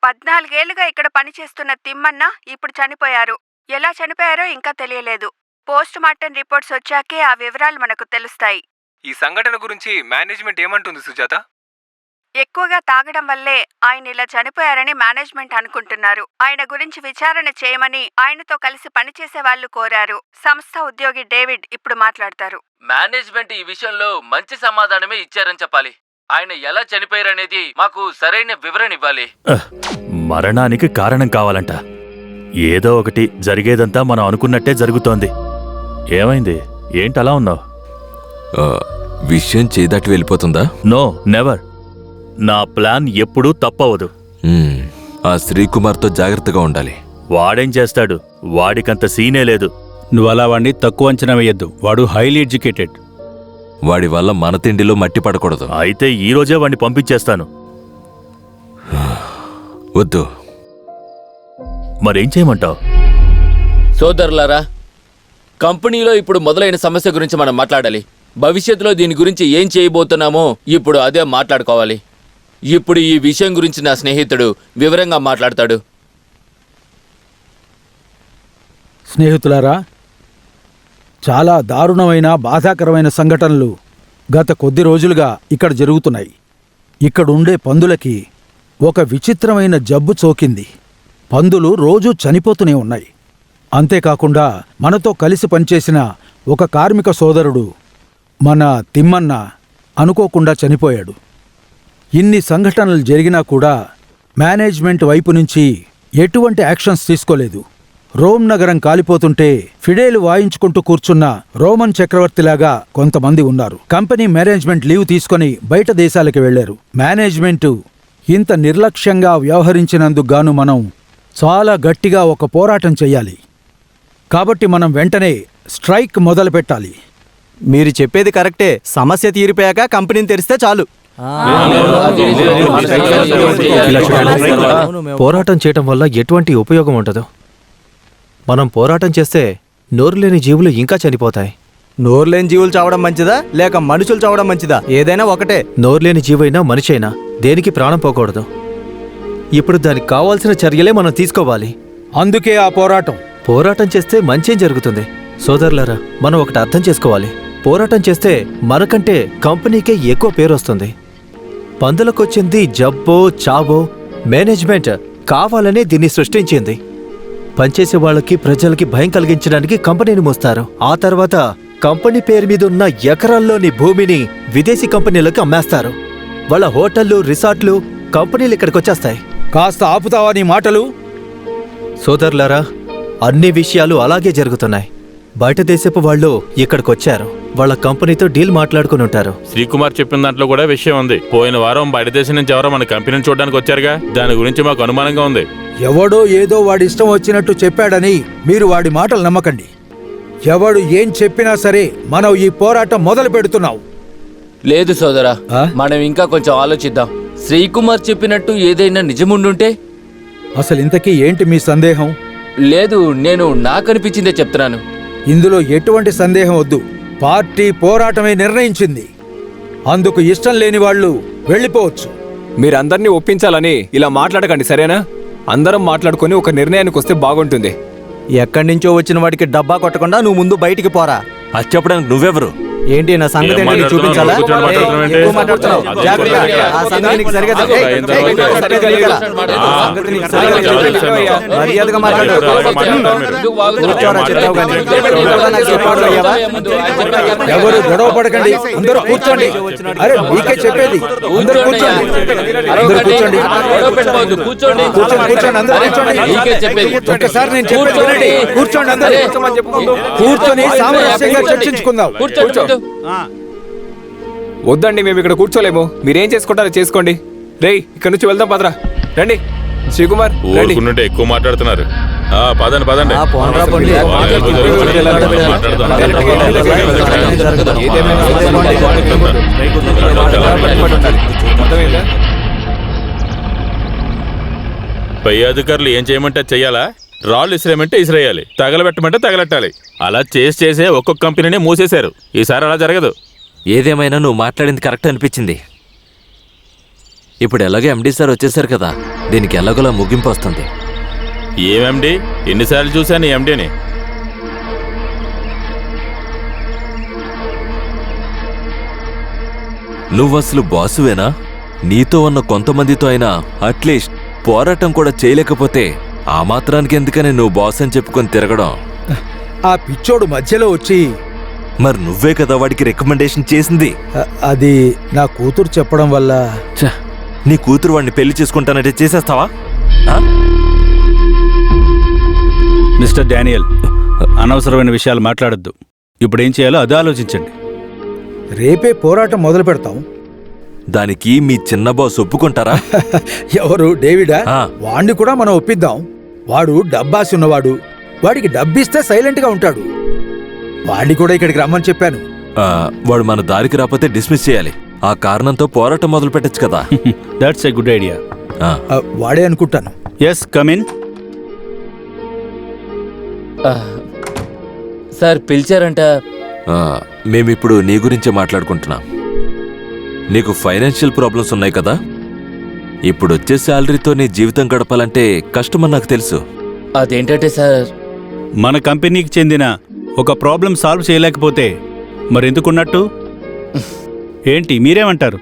14 ఏళ్లుగా ఇక్కడ పనిచేస్తున్న తిమ్మన్న ఇప్పుడు చనిపోయారు. ఎలా చనిపోయారో ఇంకా తెలియలేదు. పోస్ట్ మార్టం రిపోర్ట్స్ వచ్చాకే ఆ వివరాలు మనకు తెలుస్తాయి. ఈ సంఘటన గురించి మేనేజ్మెంట్ ఏమంటుంది సుజాత? ఎక్కువగా తాగడం వల్లే ఆయన ఇలా చనిపోయారని మేనేజ్మెంట్ అనుకుంటున్నారు. ఆయన గురించి విచారణ చేయమని ఆయనతో కలిసి పనిచేసే వాళ్ళు కోరారు. సంస్థ ఉద్యోగి డేవిడ్ ఇప్పుడు మాట్లాడతారు. మేనేజ్మెంట్ ఈ విషయంలో మంచి సమాధానమే ఇచ్చారని చెప్పాలి. ఆయన ఎలా చనిపోయారనేది మాకు సరైన వివరణ ఇవ్వాలి. మరణానికి కారణం కావాలంట. ఏదో ఒకటి జరిగేదంతా మనం అనుకున్నట్టే జరుగుతోంది. ఏమైంది? ఏంటి అలా ఉన్నావు? విషయం చేదాటి వెళ్ళిపోతుందా? No, never. నా ప్లాన్ ఎప్పుడూ తప్పవదు. ఆ శ్రీకుమార్తో జాగ్రత్తగా ఉండాలి. వాడేం చేస్తాడు? వాడికంత సీనే లేదు. నువ్వు అలా వాడిని తక్కువ అంచనా వేయద్దు. వాడు హైలీ ఎడ్యుకేటెడ్. వాడి వల్ల మన తిండిలో మట్టి పడకూడదు. అయితే ఈ రోజే వాడిని పంపించేస్తాను. వద్దు. మరేం చేయమంటావు? సోదరులారా, కంపెనీలో ఇప్పుడు మొదలైన సమస్య గురించి మనం మాట్లాడాలి. భవిష్యత్తులో దీని గురించి ఏం చేయబోతున్నామో ఇప్పుడు అదే మాట్లాడుకోవాలి. ఇప్పుడు ఈ విషయం గురించి నా స్నేహితుడు వివరంగా మాట్లాడతాడు. స్నేహితులారా, చాలా దారుణమైన బాధాకరమైన సంఘటనలు గత కొద్ది రోజులుగా ఇక్కడ జరుగుతున్నాయి. ఇక్కడుండే పందులకి ఒక విచిత్రమైన జబ్బు సోకింది. పందులు రోజూ చనిపోతూనే ఉన్నాయి. అంతేకాకుండా మనతో కలిసి పనిచేసిన ఒక కార్మిక సోదరుడు, మన తిమ్మన్న, అనుకోకుండా చనిపోయాడు. ఇన్ని సంఘటనలు జరిగినా కూడా మేనేజ్మెంట్ వైపు నుంచి ఎటువంటి యాక్షన్స్ తీసుకోలేదు. రోమ్ నగరం కాలిపోతుంటే ఫిడేలు వాయించుకుంటూ కూర్చున్న రోమన్ చక్రవర్తిలాగా కొంతమంది ఉన్నారు. కంపెనీ మేనేజ్మెంట్ లీవ్ తీసుకొని బయట దేశాలకి వెళ్లారు. మేనేజ్మెంటు ఇంత నిర్లక్ష్యంగా వ్యవహరించినందుకు గాను మనం చాలా గట్టిగా ఒక పోరాటం చెయ్యాలి. కాబట్టి మనం వెంటనే స్ట్రైక్ మొదలు పెట్టాలి. మీరు చెప్పేది కరెక్టే. సమస్య తీరిపోయాక కంపెనీని తెరిస్తే చాలు. పోరాటం చేయటం వల్ల ఎటువంటి ఉపయోగం ఉండదు. మనం పోరాటం చేస్తే నోరులేని జీవులు ఇంకా చనిపోతాయి. నోరులేని జీవులు చావడం మంచిదా లేక మనుషులు చావడం మంచిదా? ఏదైనా ఒకటే. నోరులేని జీవైనా మనిషి అయినా దేనికి ప్రాణం పోకూడదు. ఇప్పుడు దానికి కావాల్సిన చర్యలే మనం తీసుకోవాలి. అందుకే ఆ పోరాటం చేస్తే మంచేం జరుగుతుంది. సోదరులారా, మనం ఒకటి అర్థం చేసుకోవాలి. పోరాటం చేస్తే మనకంటే కంపెనీకే ఎక్కువ పేరు వస్తుంది. పందులకొచ్చింది జబ్బో చావో, మేనేజ్మెంట్ కావాలనే దీన్ని సృష్టించింది. పనిచేసే వాళ్ళకి ప్రజలకి భయం కలిగించడానికి కంపెనీని మోస్తారు. ఆ తర్వాత కంపెనీ పేరు మీద ఉన్న ఎకరాల్లోని భూమిని విదేశీ కంపెనీలకు అమ్మేస్తారు. వాళ్ళ హోటళ్లు, రిసార్ట్లు, కంపెనీలు ఇక్కడికి వచ్చేస్తాయి. కాస్త ఆపుతావా నీ మాటలు? సోదరులారా, అన్ని విషయాలు అలాగే జరుగుతున్నాయి. బయట దేశపు వాళ్ళు ఇక్కడికొచ్చారు. వాళ్ళ కంపెనీతో డీల్ మాట్లాడుకుని ఉంటారు. శ్రీకుమార్ చెప్పిన దాంట్లో కూడా విషయం ఉంది. పోయిన వారం బయట దేశం నుంచి ఎవరో మన కంపెనీని చూడడానికి వచ్చారుగా. దాని గురించి మాకు అనుమానంగా ఉంది. ఎవడో ఏదో వాడి ఇష్టం వచ్చినట్టు చెప్పాడని మీరు వాడి మాటలు నమ్మకండి. ఎవడు ఏం చెప్పినా సరే మనం ఈ పోరాటం మొదలు పెడుతున్నాం. లేదు సోదరా, మనం ఇంకా కొంచెం ఆలోచిద్దాం. శ్రీకుమార్ చెప్పినట్టు ఏదైనా నిజముండుంటే? అసలు ఇంతకీ ఏంటి మీ సందేహం? లేదు, నేను నాకనిపించిందే చెప్తున్నాను. ఇందులో ఎటువంటి సందేహం వద్దు. పార్టీ పోరాటమే నిర్ణయించింది. అందుకు ఇష్టం లేని వాళ్ళు వెళ్ళిపోవచ్చు. మీరందరినీ ఒప్పించాలని ఇలా మాట్లాడకండి, సరేనా? అందరం మాట్లాడుకొని ఒక నిర్ణయానికి వస్తే బాగుంటుంది. ఎక్కడి నుంచో వచ్చిన వాడికి డబ్బా కొట్టకుండా నువ్వు ముందు బయటికి పోరా. అది చెప్పడానికి నువ్వెవరు? ఏంటి నా సంగతి ఏంటి చూపించాలా? ఎక్కువ మాట్లాడుతున్నావు. జాగ్రత్త. ఆ సంగతి నీకు సరిగా మర్యాదగా మాట్లాడు. కూర్చోరా చెప్తావు కానీ. ఎవరు గొడవ పడకండి, అందరూ కూర్చోండి. అరే మీకే చెప్పేది, అందరూ కూర్చోండి. అందరూ కూర్చోండి. కూర్చోండి, అందరూ కూర్చోండి. ఒక్కసారి నేను చెప్పేది వినండి. కూర్చోండి అందరూ. కూర్చొని సామరస్యంగా చర్చించుకుందాం. వద్దండి, మేము ఇక్కడ కూర్చోలేము. మీరేం చేసుకుంటారో చేసుకోండి. రేయ్, ఇక్కడ నుంచి వెళ్దాం, పదరా. రండి శ్రీకుమార్, రండి. ఊరుకుంటుంటే ఎక్కువ మాట్లాడుతున్నారు. పదండి పదండి. పై అధికారులు ఏం చేయమంటే చెయ్యాలా? రాళ్ళు ఇసిరేయమంటే ఇసిరేయాలి, తగలబెట్టమంటే తగలెట్టాలి. అలా చేసే ఒక్కొక్క కంపెనీనే మూసేశారు. ఈసారి అలా జరగదు. ఏదేమైనా నువ్వు మాట్లాడింది కరెక్ట్ అనిపించింది. ఇప్పుడు ఎలాగో ఎండీ సార్ వచ్చేసారు కదా, దీనికి ఎలాగోలా ముగింపు వస్తుంది. ఏమెండి, ఎన్నిసార్లు చూశాను ఈ ఎండీని. నువ్వసలు బాసువేనా? నీతో ఉన్న కొంతమందితో అయినా అట్లీస్ట్ పోరాటం కూడా చేయలేకపోతే ఆ మాత్రానికి ఎందుకని నువ్వు బాస్ అని చెప్పుకొని తిరగడం? ఆ పిచ్చోడు మధ్యలో వచ్చి, మరి నువ్వే కదా వాడికి రికమెండేషన్ చేసింది. అది నా కూతురు చెప్పడం వల్ల. నీ కూతురు వాడిని పెళ్లి చేసుకుంటానంటే చేసేస్తావా? మిస్టర్ డానియల్, అనవసరమైన విషయాలు మాట్లాడొద్దు. ఇప్పుడు ఏం చేయాలో అది ఆలోచించండి. రేపే పోరాటం మొదలు పెడతాం. దానికి మీ చిన్న బాస్ ఒప్పుకుంటారా? ఎవరు డేవిడా? ఆ. వాణ్ణి కూడా మనం ఒప్పిద్దాం. వాడు డబ్బాసి ఉన్నవాడు. వాడికి డబ్బిస్తే సైలెంట్గా ఉంటాడు. వాణ్ణి కూడా ఇక్కడికి రమ్మని చెప్పాను. వాడు మన దారికి రాకపోతే డిస్మిస్ చేయాలి. ఆ కారణంతో పోరాటం మొదలు పెట్టచ్చు కదా. That's a good idea. వాడే అనుకుంటాను. Yes, come in. సార్ పిలిచారంట. మేమిప్పుడు నీ గురించే మాట్లాడుకుంటున్నాం. నీకు ఫైనాన్షియల్ ప్రాబ్లమ్స్ ఉన్నాయి కదా. ఇప్పుడు వచ్చే శాలరీతో నీ జీవితం గడపాలంటే కష్టమని నాకు తెలుసు. అదేంటంటే సార్, మన కంపెనీకి చెందిన ఒక ప్రాబ్లం సాల్వ్ చేయలేకపోతే మరెందుకున్నట్టు? ఏంటి మీరేమంటారు?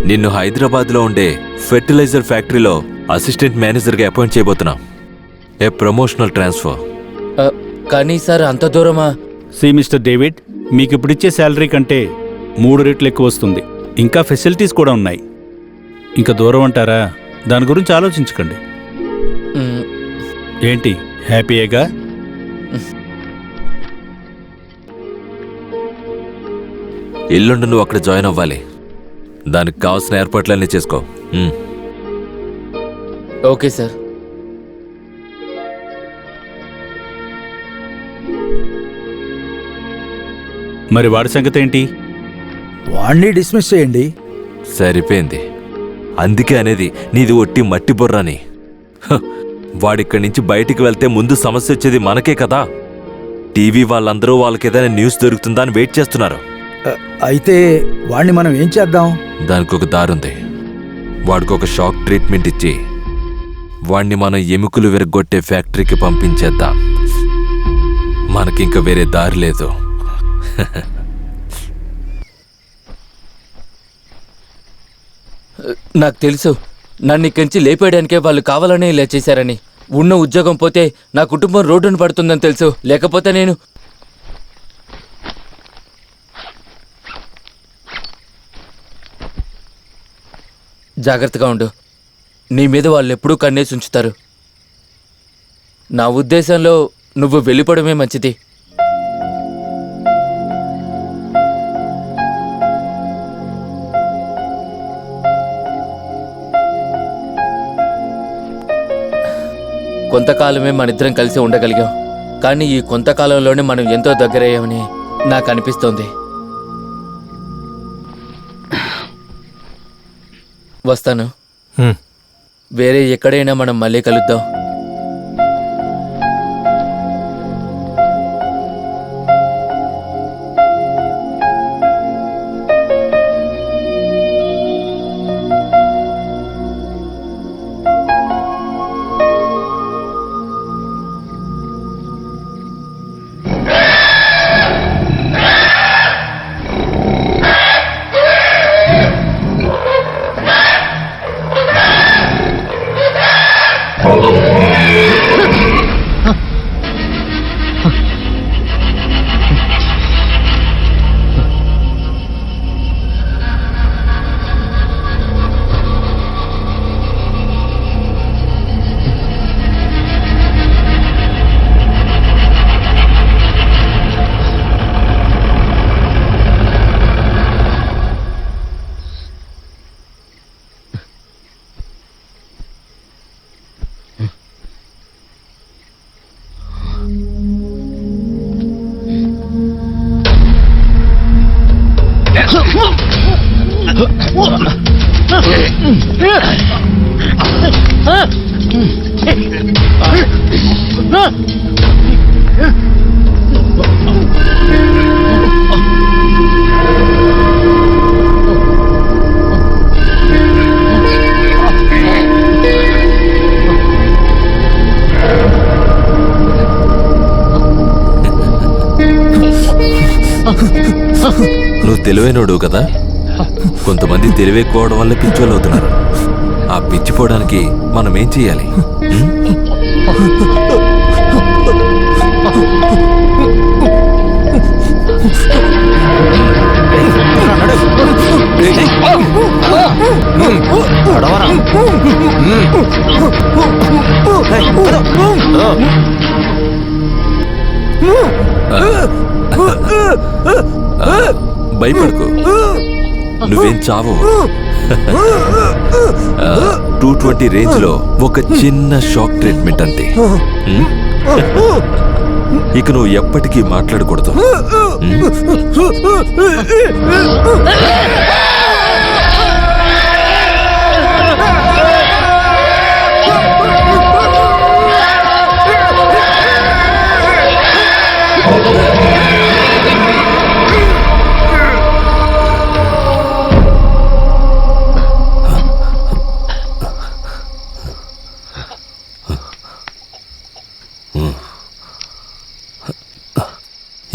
నిన్ను హైదరాబాద్లో ఉండే ఫెర్టిలైజర్ ఫ్యాక్టరీలో అసిస్టెంట్ మేనేజర్గా అపాయింట్ చేయబోతున్నాం. ఏ ప్రమోషనల్ ట్రాన్స్ఫర్. కానీ సార్ అంత దూరమా? సి మిస్టర్ డేవిడ్, మీకు ఇప్పుడు ఇచ్చే శాలరీ కంటే 3 రెట్లు ఎక్కువ వస్తుంది. ఇంకా ఫెసిలిటీస్ కూడా ఉన్నాయి. ఇంకా దూరం అంటారా? దాని గురించి ఆలోచించకండి. ఏంటి, హ్యాపీయేగా? ఎల్లుండి నువ్వు అక్కడ జాయిన్ అవ్వాలి. దానికి కావాల్సిన ఏర్పాట్లన్నీ చేసుకో. Okay sir. మరి వాడి సంగతి ఏంటి? వాణ్ణి డిస్మిస్ చేయండి. సరిపోయింది. అందుకే అనేది నీది ఒట్టి మట్టి బుర్రని. వాడిక్కడి నుంచి బయటికి వెళ్తే ముందు సమస్య వచ్చేది మనకే కదా. టీవీ వాళ్ళందరూ వాళ్ళకేదైనా న్యూస్ దొరుకుతుందా అని వెయిట్ చేస్తున్నారు. అయితే వాణ్ణి మనం ఏం చేద్దాం? దానికి ఒక దారుంది. వాడికి ఒక షాక్ ట్రీట్మెంట్ ఇచ్చి వాణ్ణి మనం ఎముకలు విరగొట్టే ఫ్యాక్టరీకి పంపించేద్దాం. మనకింక వేరే దారి లేదు. నాకు తెలుసు, నన్ను ఇక్కడి లేపేయడానికే వాళ్ళు కావాలనే ఇలా చేశారని. ఉన్న ఉద్యోగం పోతే నా కుటుంబం రోడ్డున పడుతుందని తెలుసు. లేకపోతే నేను జాగ్రత్తగా ఉండు. నీ మీద వాళ్ళు ఎప్పుడూ కన్నేసి ఉంచుతారు. నా ఉద్దేశంలో నువ్వు వెళ్ళిపోవడమే మంచిది. కొంతకాలమే మనిద్దరం కలిసి ఉండగలిగాం. కానీ ఈ కొంతకాలంలోనే మనం ఎంతో దగ్గరయ్యామని నాకు అనిపిస్తోంది. వస్తాను. వేరే ఎక్కడైనా మనం మళ్ళీ కలుద్దాం. నువ్వు తెలివైనోడు కదా. కొంతమంది తెలివెక్కువడం వల్ల పిచ్చోళ్ళు అవుతున్నారు. ఆ పిచ్చిపోవడానికి మనం ఏం చెయ్యాలి? భయపడకు, నువ్వేం చావు. 220 రేంజ్ లో ఒక చిన్న షాక్ ట్రీట్మెంట్ అంతే. ఇక నువ్వు ఎప్పటికీ మాట్లాడకూడదు.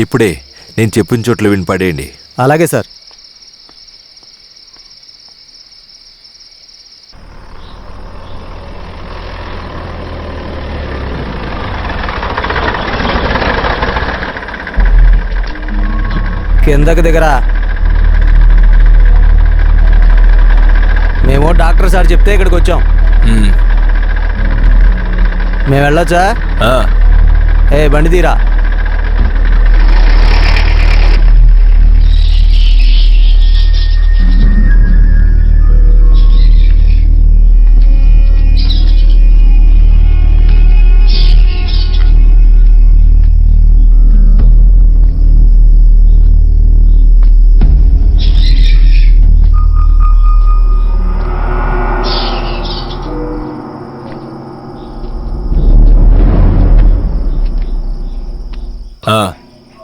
ఇప్పుడే నేను చెప్పిన చోట్ల వినిపడేయండి. అలాగే సార్. కిందకి దిగరా. మేము డాక్టర్ సార్ చెప్తే ఇక్కడికి వచ్చాం. మేము వెళ్ళొచ్చా? బండి తీరా.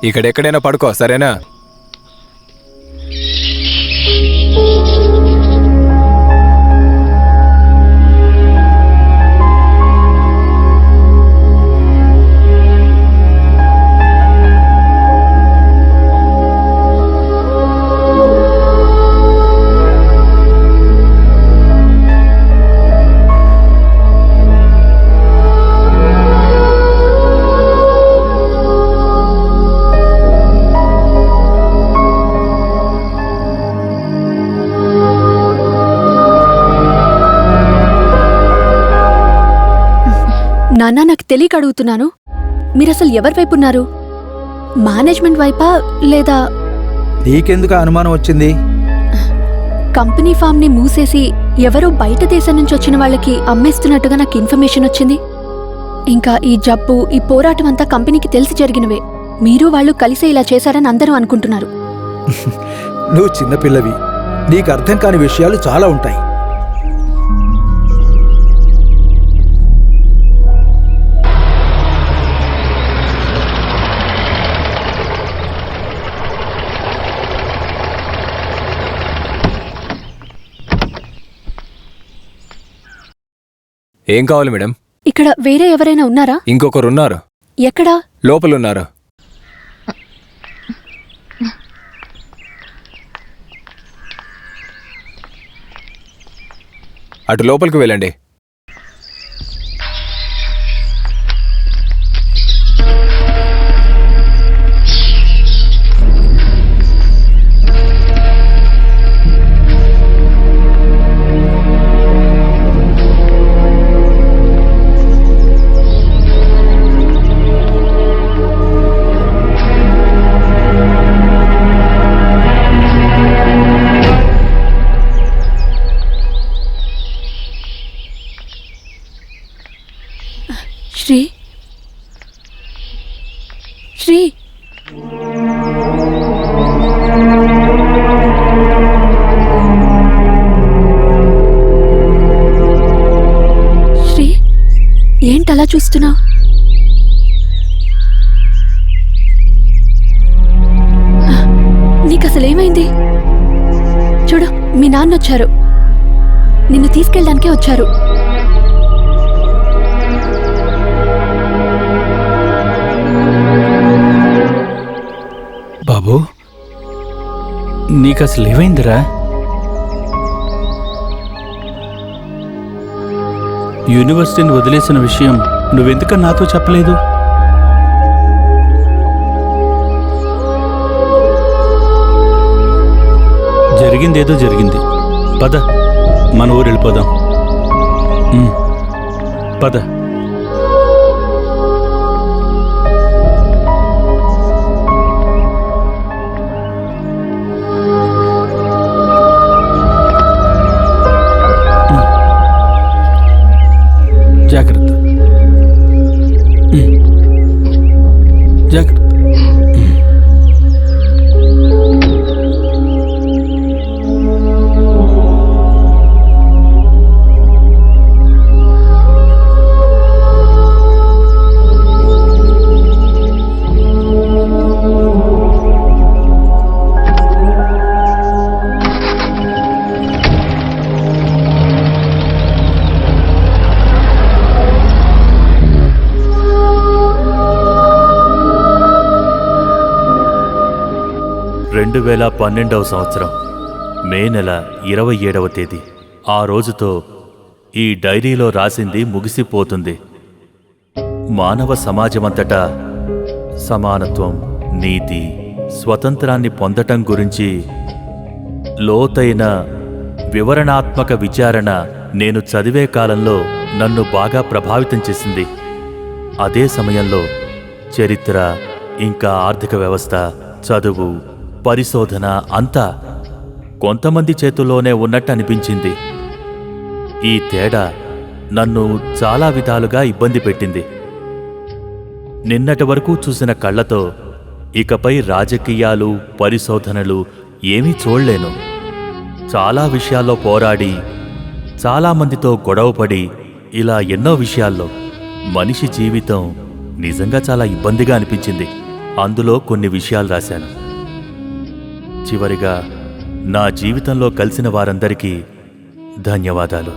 ఇక్కడెక్కడైనా పడుకో, సరేనా? నాన్న, నాకు తెలియక అడుగుతున్నాను, మీరసలు ఎవరి వైపు ఉన్నారు? మేనేజ్మెంట్ వైపా లేదా? నీకెందుకు అనుమానం వచ్చింది? కంపెనీ ఫామ్ని మూసేసి ఎవరో బయట దేశం నుంచి వచ్చిన వాళ్ళకి అమ్మేస్తున్నట్టుగా నాకు ఇన్ఫర్మేషన్ వచ్చింది. ఇంకా ఈ జబ్బు, ఈ పోరాటం అంతా కంపెనీకి తెలిసి జరిగినవే. మీరు వాళ్ళు కలిసే ఇలా చేశారని అందరూ అనుకుంటున్నారు. నువ్వు చిన్నపిల్లవి, నీకు అర్థం కాని విషయాలు చాలా ఉంటాయి. ఏం కావాలి మేడం? ఇక్కడ వేరే ఎవరైనా ఉన్నారా? ఇంకొకరున్నారు. ఎక్కడా? లోపలున్నారు. అటు లోపలికి వెళ్ళండి. శ్రీ, శ్రీ, శ్రీ, ఏంటలా చూస్తున్నావు? నీకసలేమైంది? చూడు, మీ నాన్న వచ్చారు, నిన్ను తీసుకెళ్ళడానికే వచ్చారు. బాబు, నీకసలు ఏమైందిరా? యూనివర్సిటీని వదిలేసిన విషయం నువ్వెందుకని నాతో చెప్పలేదు? జరిగిందేదో జరిగింది. పద, మన ఊరు వెళ్ళిపోదాం. పద. జాగ్రత్త. రెండు 2012వ సంవత్సరం మే నెల 27వ తేదీ. ఆ రోజుతో ఈ డైరీలో రాసింది ముగిసిపోతుంది. మానవ సమాజమంతటా సమానత్వం, నీతి, స్వతంత్రాన్ని పొందటం గురించి లోతైన వివరణాత్మక విచారణ నేను చదివే కాలంలో నన్ను బాగా ప్రభావితం చేసింది. అదే సమయంలో చరిత్ర, ఇంకా ఆర్థిక వ్యవస్థ, చదువు, పరిశోధన అంతా కొంతమంది చేతుల్లోనే ఉన్నట్టు అనిపించింది. ఈ తేడా నన్ను చాలా విధాలుగా ఇబ్బంది పెట్టింది. నిన్నటి వరకు చూసిన కళ్ళతో ఇకపై రాజకీయాలు, పరిశోధనలు ఏమీ చూడలేను. చాలా విషయాల్లో పోరాడి, చాలామందితో గొడవపడి, ఇలా ఎన్నో విషయాల్లో మనిషి జీవితం నిజంగా చాలా ఇబ్బందిగా అనిపించింది. అందులో కొన్ని విషయాలు రాశాను. చివరిగా నా జీవితంలో కలిసిన వారందరికీ ధన్యవాదాలు.